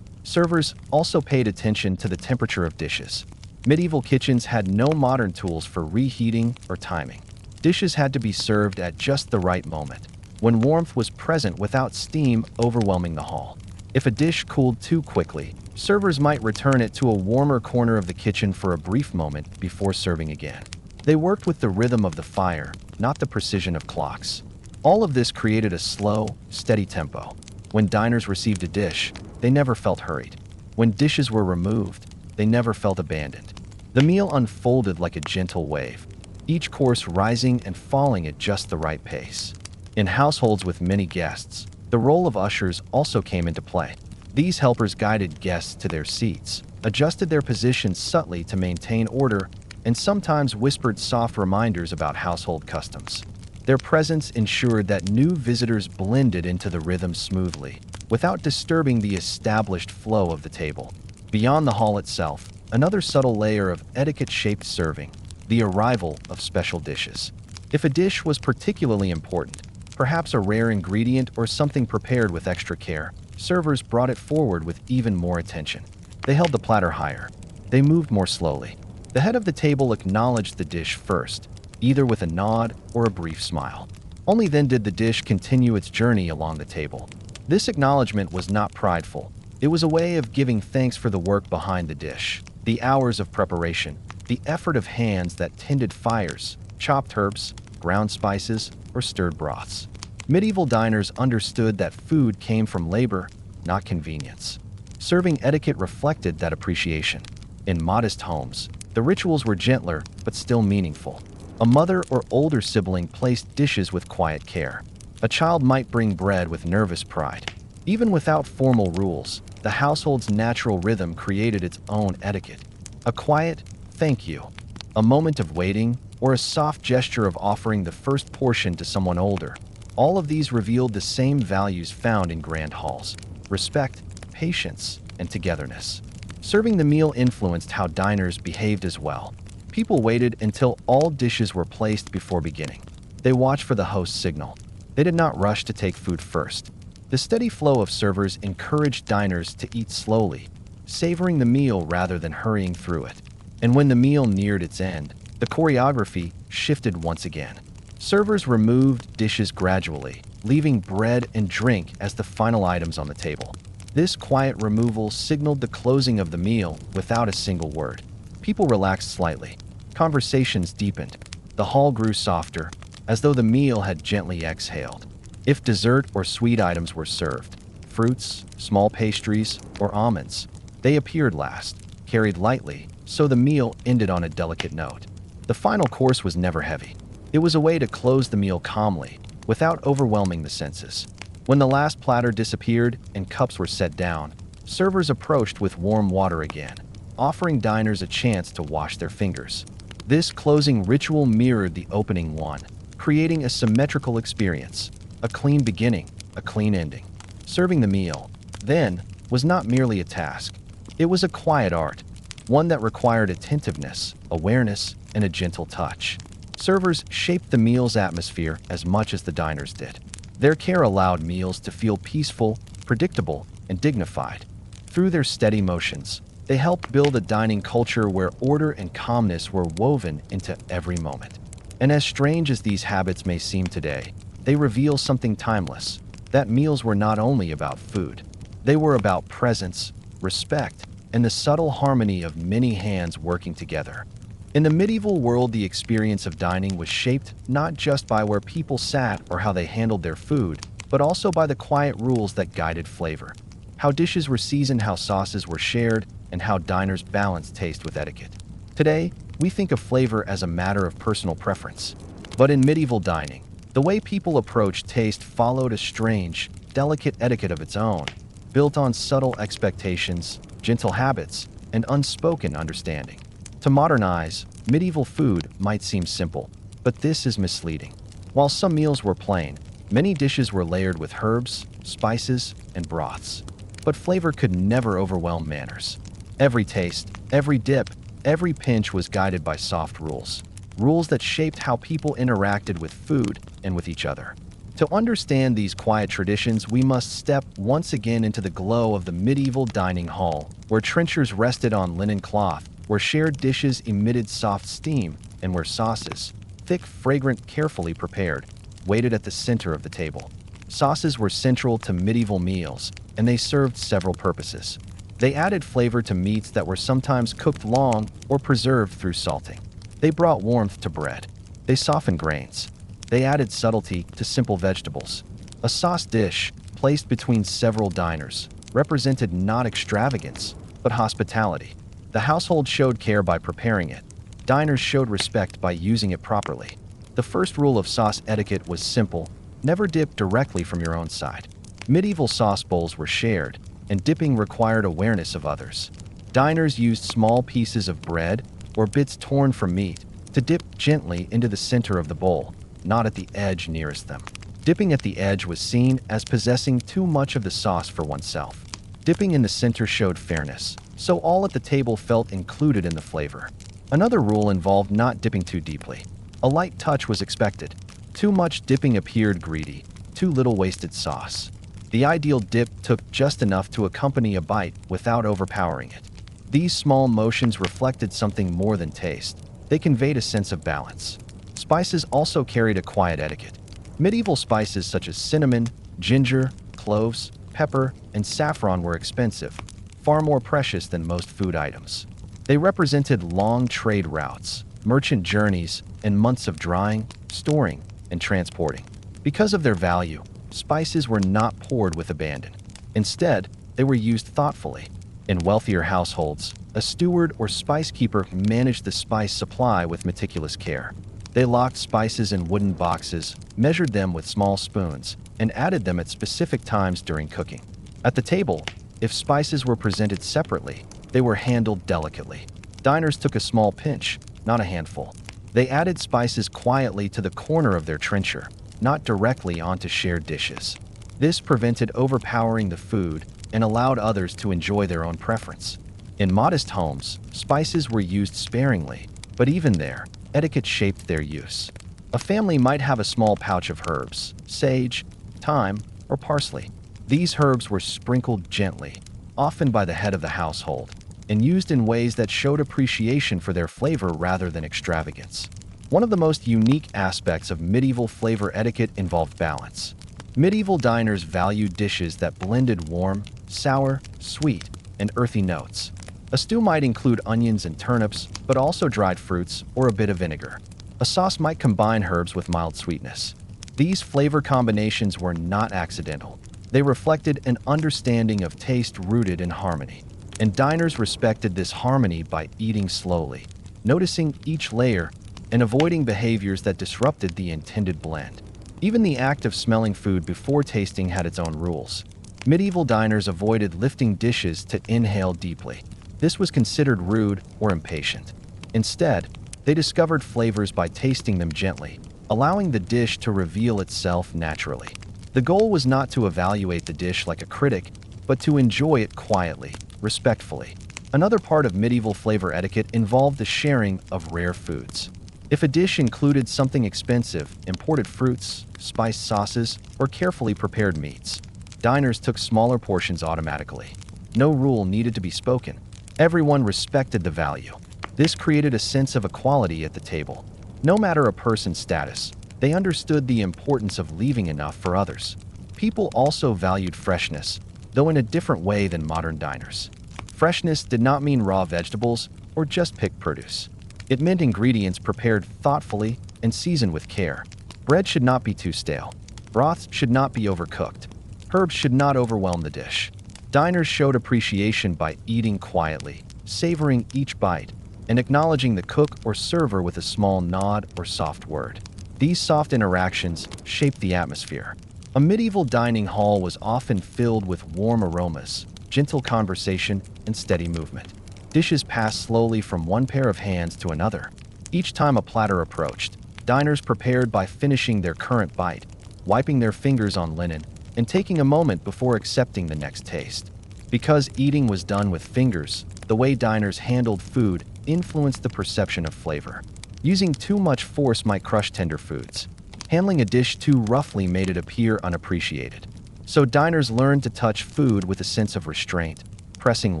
Servers also paid attention to the temperature of dishes. Medieval kitchens had no modern tools for reheating or timing. Dishes had to be served at just the right moment, when warmth was present without steam overwhelming the hall. If a dish cooled too quickly, servers might return it to a warmer corner of the kitchen for a brief moment before serving again. They worked with the rhythm of the fire, not the precision of clocks. All of this created a slow, steady tempo. When diners received a dish, they never felt hurried. When dishes were removed, they never felt abandoned. The meal unfolded like a gentle wave, each course rising and falling at just the right pace. In households with many guests, the role of ushers also came into play. These helpers guided guests to their seats, adjusted their positions subtly to maintain order, and sometimes whispered soft reminders about household customs. Their presence ensured that new visitors blended into the rhythm smoothly, without disturbing the established flow of the table. Beyond the hall itself, another subtle layer of etiquette shaped serving: the arrival of special dishes. If a dish was particularly important, perhaps a rare ingredient or something prepared with extra care, servers brought it forward with even more attention. They held the platter higher. They moved more slowly. The head of the table acknowledged the dish first, either with a nod or a brief smile. Only then did the dish continue its journey along the table. This acknowledgement was not prideful. It was a way of giving thanks for the work behind the dish, the hours of preparation, the effort of hands that tended fires, chopped herbs, ground spices, or stirred broths. Medieval diners understood that food came from labor, not convenience. Serving etiquette reflected that appreciation. In modest homes, the rituals were gentler but still meaningful. A mother or older sibling placed dishes with quiet care. A child might bring bread with nervous pride. Even without formal rules, the household's natural rhythm created its own etiquette. A quiet "thank you," a moment of waiting, or a soft gesture of offering the first portion to someone older All of these revealed the same values found in grand halls: respect, patience, and togetherness. Serving the meal influenced how diners behaved as well. People waited until all dishes were placed before beginning. They watched for the host's signal. They did not rush to take food first. The steady flow of servers encouraged diners to eat slowly, savoring the meal rather than hurrying through it. And when the meal neared its end, the choreography shifted once again. Servers removed dishes gradually, leaving bread and drink as the final items on the table. This quiet removal signaled the closing of the meal without a single word. People relaxed slightly. Conversations deepened. The hall grew softer, as though the meal had gently exhaled. If dessert or sweet items were served, fruits, small pastries, or almonds, they appeared last, carried lightly, so the meal ended on a delicate note. The final course was never heavy. It was a way to close the meal calmly, without overwhelming the senses. When the last platter disappeared and cups were set down, servers approached with warm water again, offering diners a chance to wash their fingers. This closing ritual mirrored the opening one, creating a symmetrical experience, a clean beginning, a clean ending. Serving the meal, then, was not merely a task. It was a quiet art, one that required attentiveness, awareness, and a gentle touch. Servers shaped the meal's atmosphere as much as the diners did. Their care allowed meals to feel peaceful, predictable, and dignified. Through their steady motions, they helped build a dining culture where order and calmness were woven into every moment. And as strange as these habits may seem today, they reveal something timeless, that meals were not only about food. They were about presence, respect, and the subtle harmony of many hands working together. In the medieval world, the experience of dining was shaped not just by where people sat or how they handled their food, but also by the quiet rules that guided flavor. How dishes were seasoned, how sauces were shared, and how diners balanced taste with etiquette. Today, we think of flavor as a matter of personal preference. But in medieval dining, the way people approached taste followed a strange, delicate etiquette of its own, built on subtle expectations, gentle habits, and unspoken understanding. To modern eyes, medieval food might seem simple, but this is misleading. While some meals were plain, many dishes were layered with herbs, spices, and broths. But flavor could never overwhelm manners. Every taste, every dip, every pinch was guided by soft rules. Rules that shaped how people interacted with food and with each other. To understand these quiet traditions, we must step once again into the glow of the medieval dining hall, where trenchers rested on linen cloth, where shared dishes emitted soft steam, and where sauces, thick, fragrant, carefully prepared, waited at the center of the table. Sauces were central to medieval meals, and they served several purposes. They added flavor to meats that were sometimes cooked long or preserved through salting. They brought warmth to bread. They softened grains. They added subtlety to simple vegetables. A sauce dish, placed between several diners, represented not extravagance, but hospitality. The household showed care by preparing it. Diners showed respect by using it properly. The first rule of sauce etiquette was simple: never dip directly from your own side. Medieval sauce bowls were shared, and dipping required awareness of others. Diners used small pieces of bread or bits torn from meat to dip gently into the center of the bowl, not at the edge nearest them. Dipping at the edge was seen as possessing too much of the sauce for oneself. Dipping in the center showed fairness, so all at the table felt included in the flavor. Another rule involved not dipping too deeply. A light touch was expected. Too much dipping appeared greedy, too little wasted sauce. The ideal dip took just enough to accompany a bite without overpowering it. These small motions reflected something more than taste. They conveyed a sense of balance. Spices also carried a quiet etiquette. Medieval spices such as cinnamon, ginger, cloves, pepper, and saffron were expensive, far more precious than most food items. They represented long trade routes, merchant journeys, and months of drying, storing, and transporting. Because of their value, spices were not poured with abandon. Instead, they were used thoughtfully. In wealthier households, a steward or spice keeper managed the spice supply with meticulous care. They locked spices in wooden boxes, measured them with small spoons, and added them at specific times during cooking. At the table, if spices were presented separately, they were handled delicately. Diners took a small pinch, not a handful. They added spices quietly to the corner of their trencher, not directly onto shared dishes. This prevented overpowering the food and allowed others to enjoy their own preference. In modest homes, spices were used sparingly, but even there, etiquette shaped their use. A family might have a small pouch of herbs, sage, thyme, or parsley. These herbs were sprinkled gently, often by the head of the household, and used in ways that showed appreciation for their flavor rather than extravagance. One of the most unique aspects of medieval flavor etiquette involved balance. Medieval diners valued dishes that blended warm, sour, sweet, and earthy notes. A stew might include onions and turnips, but also dried fruits or a bit of vinegar. A sauce might combine herbs with mild sweetness. These flavor combinations were not accidental. They reflected an understanding of taste rooted in harmony. And diners respected this harmony by eating slowly, noticing each layer, and avoiding behaviors that disrupted the intended blend. Even the act of smelling food before tasting had its own rules. Medieval diners avoided lifting dishes to inhale deeply. This was considered rude or impatient. Instead, they discovered flavors by tasting them gently, allowing the dish to reveal itself naturally. The goal was not to evaluate the dish like a critic, but to enjoy it quietly, respectfully. Another part of medieval flavor etiquette involved the sharing of rare foods. If a dish included something expensive, imported fruits, spiced sauces, or carefully prepared meats, diners took smaller portions automatically. No rule needed to be spoken. Everyone respected the value. This created a sense of equality at the table. No matter a person's status, they understood the importance of leaving enough for others. People also valued freshness, though in a different way than modern diners. Freshness did not mean raw vegetables or just picked produce. It meant ingredients prepared thoughtfully and seasoned with care. Bread should not be too stale. Broths should not be overcooked. Herbs should not overwhelm the dish. Diners showed appreciation by eating quietly, savoring each bite, and acknowledging the cook or server with a small nod or soft word. These soft interactions shaped the atmosphere. A medieval dining hall was often filled with warm aromas, gentle conversation, and steady movement. Dishes passed slowly from one pair of hands to another. Each time a platter approached, diners prepared by finishing their current bite, wiping their fingers on linen, and taking a moment before accepting the next taste. Because eating was done with fingers, the way diners handled food influenced the perception of flavor. Using too much force might crush tender foods. Handling a dish too roughly made it appear unappreciated. So diners learned to touch food with a sense of restraint, pressing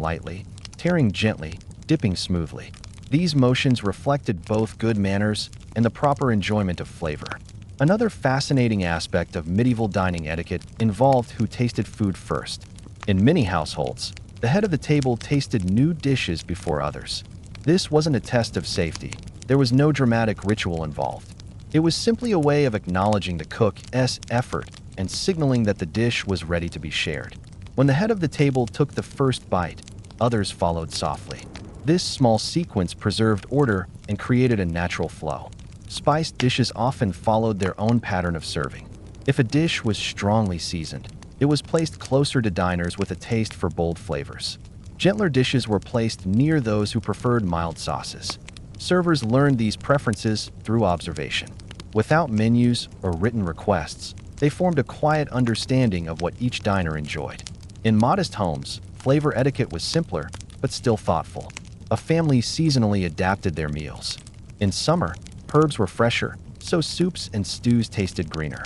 lightly, tearing gently, dipping smoothly. These motions reflected both good manners and the proper enjoyment of flavor. Another fascinating aspect of medieval dining etiquette involved who tasted food first. In many households, the head of the table tasted new dishes before others. This wasn't a test of safety. There was no dramatic ritual involved. It was simply a way of acknowledging the cook's effort and signaling that the dish was ready to be shared. When the head of the table took the first bite, others followed softly. This small sequence preserved order and created a natural flow. Spiced dishes often followed their own pattern of serving. If a dish was strongly seasoned, it was placed closer to diners with a taste for bold flavors. Gentler dishes were placed near those who preferred mild sauces. Servers learned these preferences through observation. Without menus or written requests, they formed a quiet understanding of what each diner enjoyed. In modest homes, flavor etiquette was simpler, but still thoughtful. A family seasonally adapted their meals. In summer, herbs were fresher, so soups and stews tasted greener.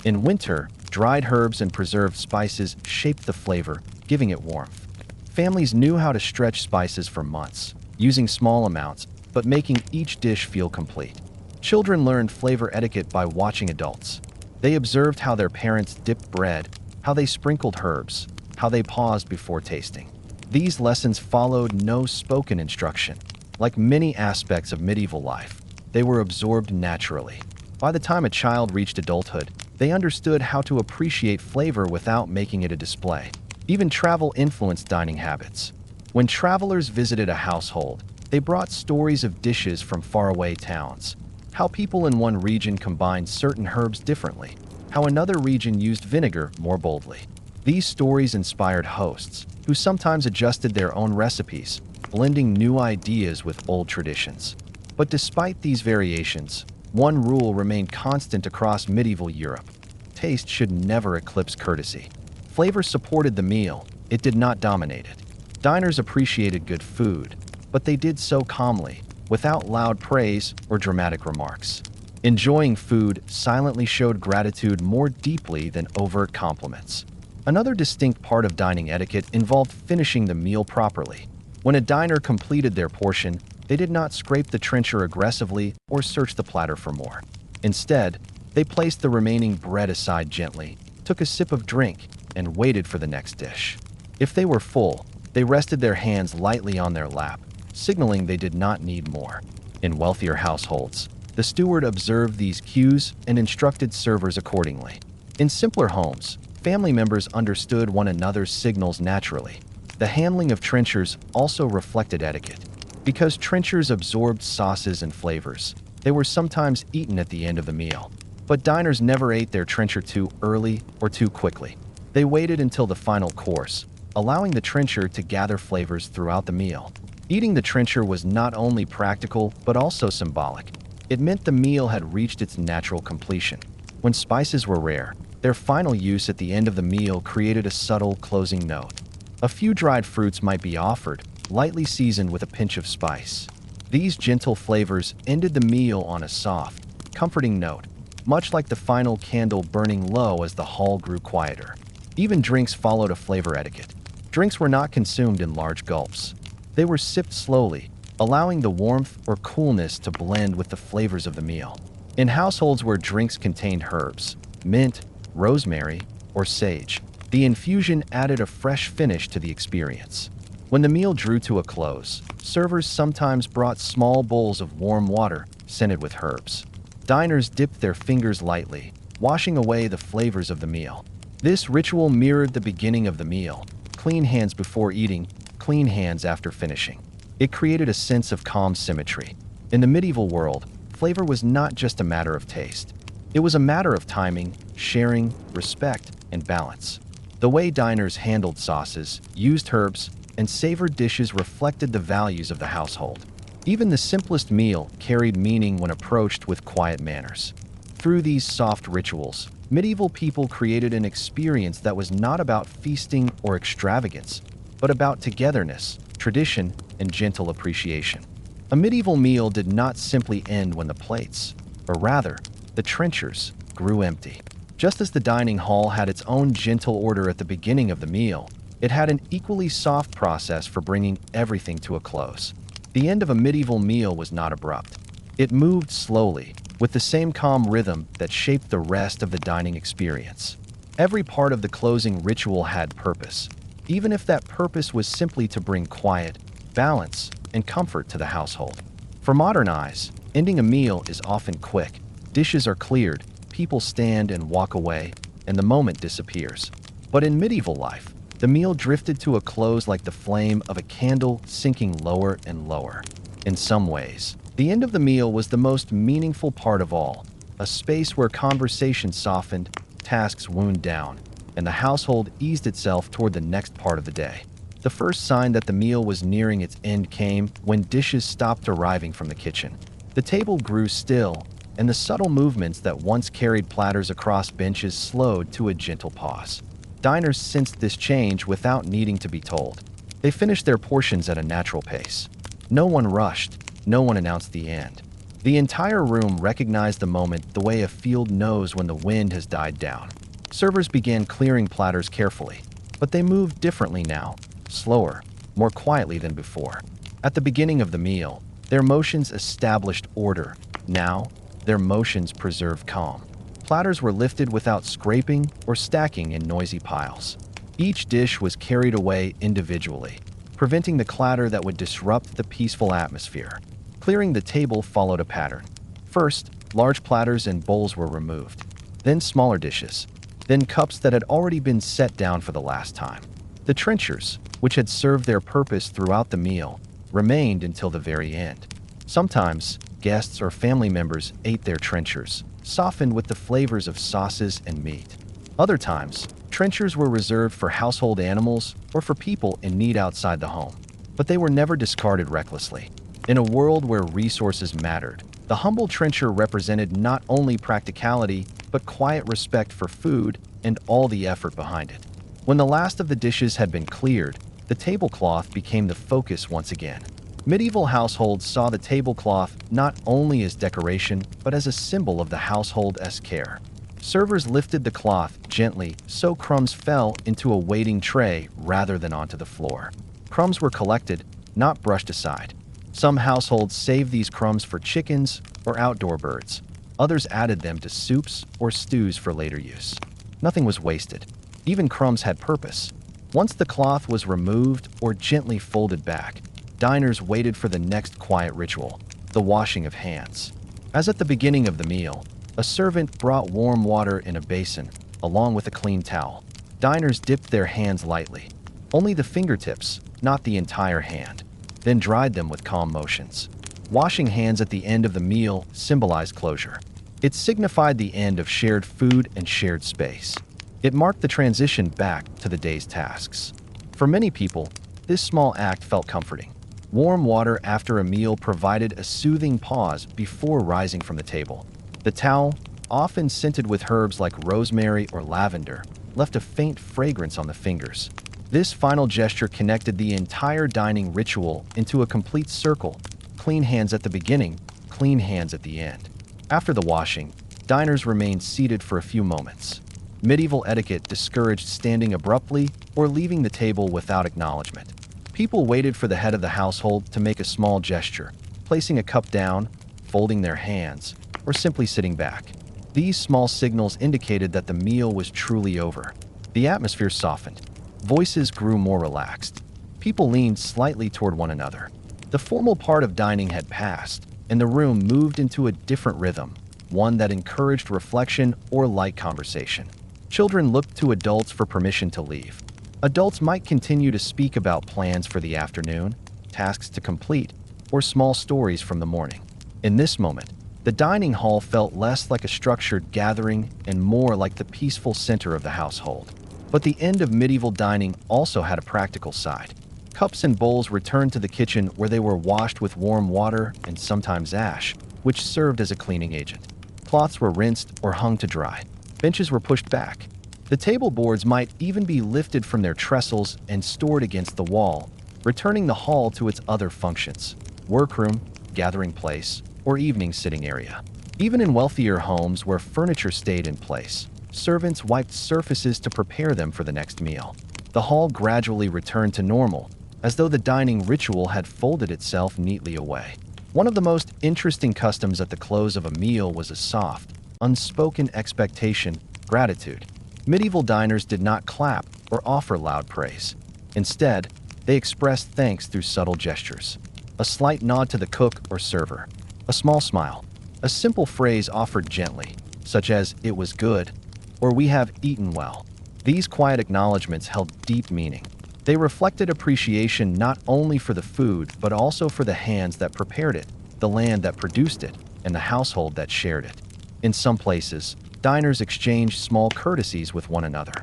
In winter, dried herbs and preserved spices shaped the flavor, giving it warmth. Families knew how to stretch spices for months, using small amounts, but making each dish feel complete. Children learned flavor etiquette by watching adults. They observed how their parents dipped bread, how they sprinkled herbs, how they paused before tasting. These lessons followed no spoken instruction. Like many aspects of medieval life, they were absorbed naturally. By the time a child reached adulthood, they understood how to appreciate flavor without making it a display. Even travel influenced dining habits. When travelers visited a household, they brought stories of dishes from faraway towns. How people in one region combined certain herbs differently. How another region used vinegar more boldly. These stories inspired hosts, who sometimes adjusted their own recipes, blending new ideas with old traditions. But despite these variations, One rule remained constant across medieval Europe: taste should never eclipse courtesy. Flavor supported the meal, it did not dominate it. Diners appreciated good food, but they did so calmly, without loud praise or dramatic remarks. Enjoying food silently showed gratitude more deeply than overt compliments. Another distinct part of dining etiquette involved finishing the meal properly. When a diner completed their portion, they did not scrape the trencher aggressively or search the platter for more. Instead, they placed the remaining bread aside gently, took a sip of drink, and waited for the next dish. If they were full, they rested their hands lightly on their lap, signaling they did not need more. In wealthier households, the steward observed these cues and instructed servers accordingly. In simpler homes, family members understood one another's signals naturally. The handling of trenchers also reflected etiquette. Because trenchers absorbed sauces and flavors, they were sometimes eaten at the end of the meal. But diners never ate their trencher too early or too quickly. They waited until the final course, allowing the trencher to gather flavors throughout the meal. Eating the trencher was not only practical but also symbolic. It meant the meal had reached its natural completion. When spices were rare, their final use at the end of the meal created a subtle closing note. A few dried fruits might be offered, lightly seasoned with a pinch of spice. These gentle flavors ended the meal on a soft, comforting note, much like the final candle burning low as the hall grew quieter. Even drinks followed a flavor etiquette. Drinks were not consumed in large gulps. They were sipped slowly, allowing the warmth or coolness to blend with the flavors of the meal. In households where drinks contained herbs, mint, rosemary, or sage, the infusion added a fresh finish to the experience. When the meal drew to a close, servers sometimes brought small bowls of warm water scented with herbs. Diners dipped their fingers lightly, washing away the flavors of the meal. This ritual mirrored the beginning of the meal: clean hands before eating, clean hands after finishing. It created a sense of calm symmetry. In the medieval world, flavor was not just a matter of taste. It was a matter of timing, sharing, respect, and balance. The way diners handled sauces, used herbs, and savored dishes reflected the values of the household. Even the simplest meal carried meaning when approached with quiet manners. Through these soft rituals, medieval people created an experience that was not about feasting or extravagance, but about togetherness, tradition, and gentle appreciation. A medieval meal did not simply end when the plates, or rather, the trenchers, grew empty. Just as the dining hall had its own gentle order at the beginning of the meal, it had an equally soft process for bringing everything to a close. The end of a medieval meal was not abrupt. It moved slowly, with the same calm rhythm that shaped the rest of the dining experience. Every part of the closing ritual had purpose, even if that purpose was simply to bring quiet, balance, and comfort to the household. For modern eyes, ending a meal is often quick. Dishes are cleared, people stand and walk away, and the moment disappears. But in medieval life, the meal drifted to a close like the flame of a candle sinking lower and lower. In some ways, the end of the meal was the most meaningful part of all, a space where conversation softened, tasks wound down, and the household eased itself toward the next part of the day. The first sign that the meal was nearing its end came when dishes stopped arriving from the kitchen. The table grew still, and the subtle movements that once carried platters across benches slowed to a gentle pause. Diners sensed this change without needing to be told. They finished their portions at a natural pace. No one rushed, no one announced the end. The entire room recognized the moment the way a field knows when the wind has died down. Servers began clearing platters carefully, but they moved differently now, slower, more quietly than before. At the beginning of the meal, their motions established order. Now, their motions preserved calm. Platters were lifted without scraping or stacking in noisy piles. Each dish was carried away individually, preventing the clatter that would disrupt the peaceful atmosphere. Clearing the table followed a pattern. First, large platters and bowls were removed, then smaller dishes, then cups that had already been set down for the last time. The trenchers, which had served their purpose throughout the meal, remained until the very end. Sometimes, guests or family members ate their trenchers, softened with the flavors of sauces and meat. Other times, trenchers were reserved for household animals or for people in need outside the home, but they were never discarded recklessly. In a world where resources mattered, The humble trencher represented not only practicality, but quiet respect for food and all the effort behind it. When the last of the dishes had been cleared, the tablecloth became the focus once again. Medieval households saw the tablecloth not only as decoration, but as a symbol of the household's care. Servers lifted the cloth gently so crumbs fell into a waiting tray rather than onto the floor. Crumbs were collected, not brushed aside. Some households saved these crumbs for chickens or outdoor birds. Others added them to soups or stews for later use. Nothing was wasted. Even crumbs had purpose. Once the cloth was removed or gently folded back, diners waited for the next quiet ritual, the washing of hands. As at the beginning of the meal, a servant brought warm water in a basin, along with a clean towel. Diners dipped their hands lightly, only the fingertips, not the entire hand, then dried them with calm motions. Washing hands at the end of the meal symbolized closure. It signified the end of shared food and shared space. It marked the transition back to the day's tasks. For many people, this small act felt comforting. Warm water after a meal provided a soothing pause before rising from the table. The towel, often scented with herbs like rosemary or lavender, left a faint fragrance on the fingers. This final gesture connected the entire dining ritual into a complete circle: clean hands at the beginning, clean hands at the end. After the washing, diners remained seated for a few moments. Medieval etiquette discouraged standing abruptly or leaving the table without acknowledgement. People waited for the head of the household to make a small gesture, placing a cup down, folding their hands, or simply sitting back. These small signals indicated that the meal was truly over. The atmosphere softened. Voices grew more relaxed. People leaned slightly toward one another. The formal part of dining had passed, and the room moved into a different rhythm, one that encouraged reflection or light conversation. Children looked to adults for permission to leave. Adults might continue to speak about plans for the afternoon, tasks to complete, or small stories from the morning. In this moment, the dining hall felt less like a structured gathering and more like the peaceful center of the household. But the end of medieval dining also had a practical side. Cups and bowls returned to the kitchen where they were washed with warm water and sometimes ash, which served as a cleaning agent. Cloths were rinsed or hung to dry. Benches were pushed back. The table boards might even be lifted from their trestles and stored against the wall, returning the hall to its other functions: workroom, gathering place, or evening sitting area. Even in wealthier homes where furniture stayed in place, servants wiped surfaces to prepare them for the next meal. The hall gradually returned to normal, as though the dining ritual had folded itself neatly away. One of the most interesting customs at the close of a meal was a soft, unspoken expectation: gratitude. Medieval diners did not clap or offer loud praise. Instead, they expressed thanks through subtle gestures. A slight nod to the cook or server, a small smile, a simple phrase offered gently, such as "it was good" or "we have eaten well." These quiet acknowledgments held deep meaning. They reflected appreciation not only for the food, but also for the hands that prepared it, the land that produced it, and the household that shared it. In some places, diners exchanged small courtesies with one another.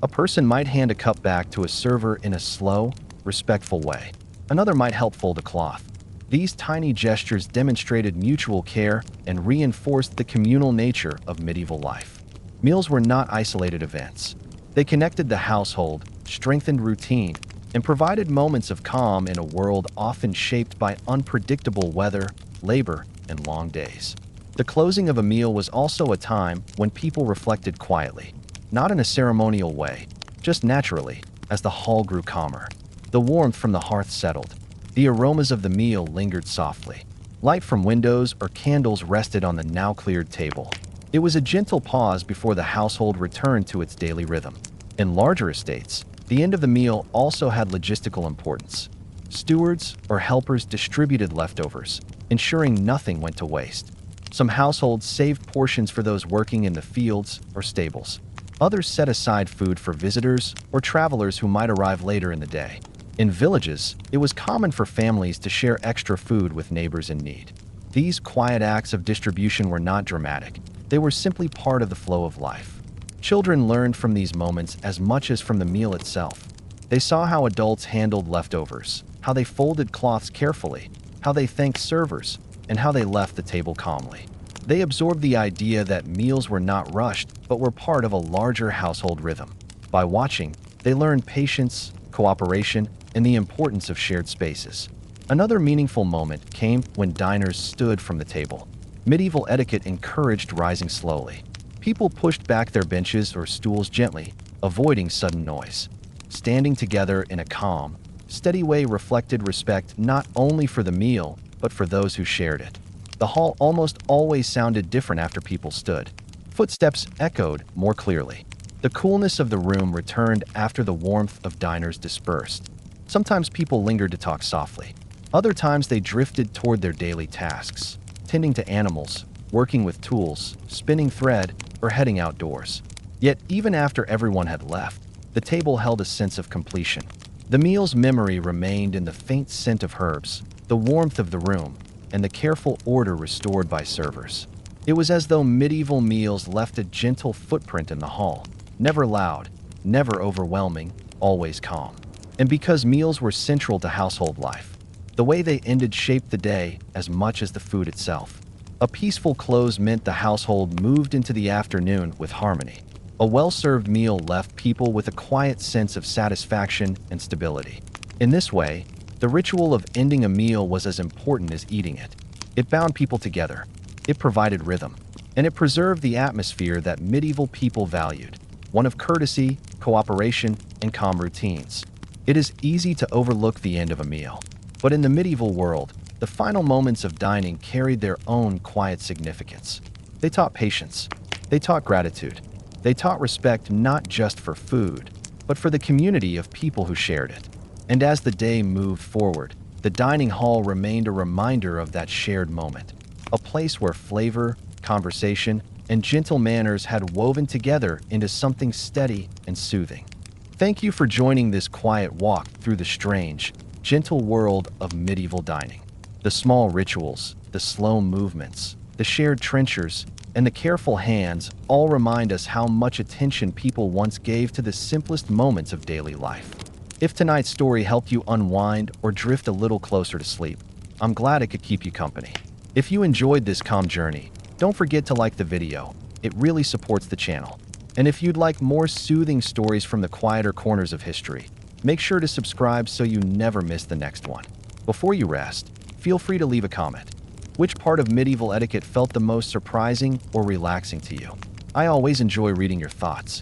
A person might hand a cup back to a server in a slow, respectful way. Another might help fold a cloth. These tiny gestures demonstrated mutual care and reinforced the communal nature of medieval life. Meals were not isolated events. They connected the household, strengthened routine, and provided moments of calm in a world often shaped by unpredictable weather, labor, and long days. The closing of a meal was also a time when people reflected quietly, not in a ceremonial way, just naturally, as the hall grew calmer. The warmth from the hearth settled. The aromas of the meal lingered softly. Light from windows or candles rested on the now cleared table. It was a gentle pause before the household returned to its daily rhythm. In larger estates, the end of the meal also had logistical importance. Stewards or helpers distributed leftovers, ensuring nothing went to waste. Some households saved portions for those working in the fields or stables. Others set aside food for visitors or travelers who might arrive later in the day. In villages, it was common for families to share extra food with neighbors in need. These quiet acts of distribution were not dramatic. They were simply part of the flow of life. Children learned from these moments as much as from the meal itself. They saw how adults handled leftovers, how they folded cloths carefully, how they thanked servers, and how they left the table calmly. They absorbed the idea that meals were not rushed, but were part of a larger household rhythm. By watching, they learned patience, cooperation, and the importance of shared spaces. Another meaningful moment came when diners stood from the table. Medieval etiquette encouraged rising slowly. People pushed back their benches or stools gently, avoiding sudden noise. Standing together in a calm, steady way reflected respect not only for the meal, but for those who shared it. The hall almost always sounded different after people stood. Footsteps echoed more clearly. The coolness of the room returned after the warmth of diners dispersed. Sometimes people lingered to talk softly. Other times they drifted toward their daily tasks, tending to animals, working with tools, spinning thread, or heading outdoors. Yet even after everyone had left, the table held a sense of completion. The meal's memory remained in the faint scent of herbs, the warmth of the room, and the careful order restored by servers. It was as though medieval meals left a gentle footprint in the hall, never loud, never overwhelming, always calm. And because meals were central to household life, the way they ended shaped the day as much as the food itself. A peaceful close meant the household moved into the afternoon with harmony. A well-served meal left people with a quiet sense of satisfaction and stability. In this way, the ritual of ending a meal was as important as eating it. It bound people together, it provided rhythm, and it preserved the atmosphere that medieval people valued, one of courtesy, cooperation, and calm routines. It is easy to overlook the end of a meal, but in the medieval world, the final moments of dining carried their own quiet significance. They taught patience. They taught gratitude. They taught respect not just for food, but for the community of people who shared it. And as the day moved forward, the dining hall remained a reminder of that shared moment, a place where flavor, conversation, and gentle manners had woven together into something steady and soothing. Thank you for joining this quiet walk through the strange, gentle world of medieval dining. The small rituals, the slow movements, the shared trenchers, and the careful hands all remind us how much attention people once gave to the simplest moments of daily life. If tonight's story helped you unwind or drift a little closer to sleep, I'm glad it could keep you company. If you enjoyed this calm journey, don't forget to like the video. It really supports the channel. And if you'd like more soothing stories from the quieter corners of history, make sure to subscribe so you never miss the next one. Before you rest, feel free to leave a comment. Which part of medieval etiquette felt the most surprising or relaxing to you? I always enjoy reading your thoughts.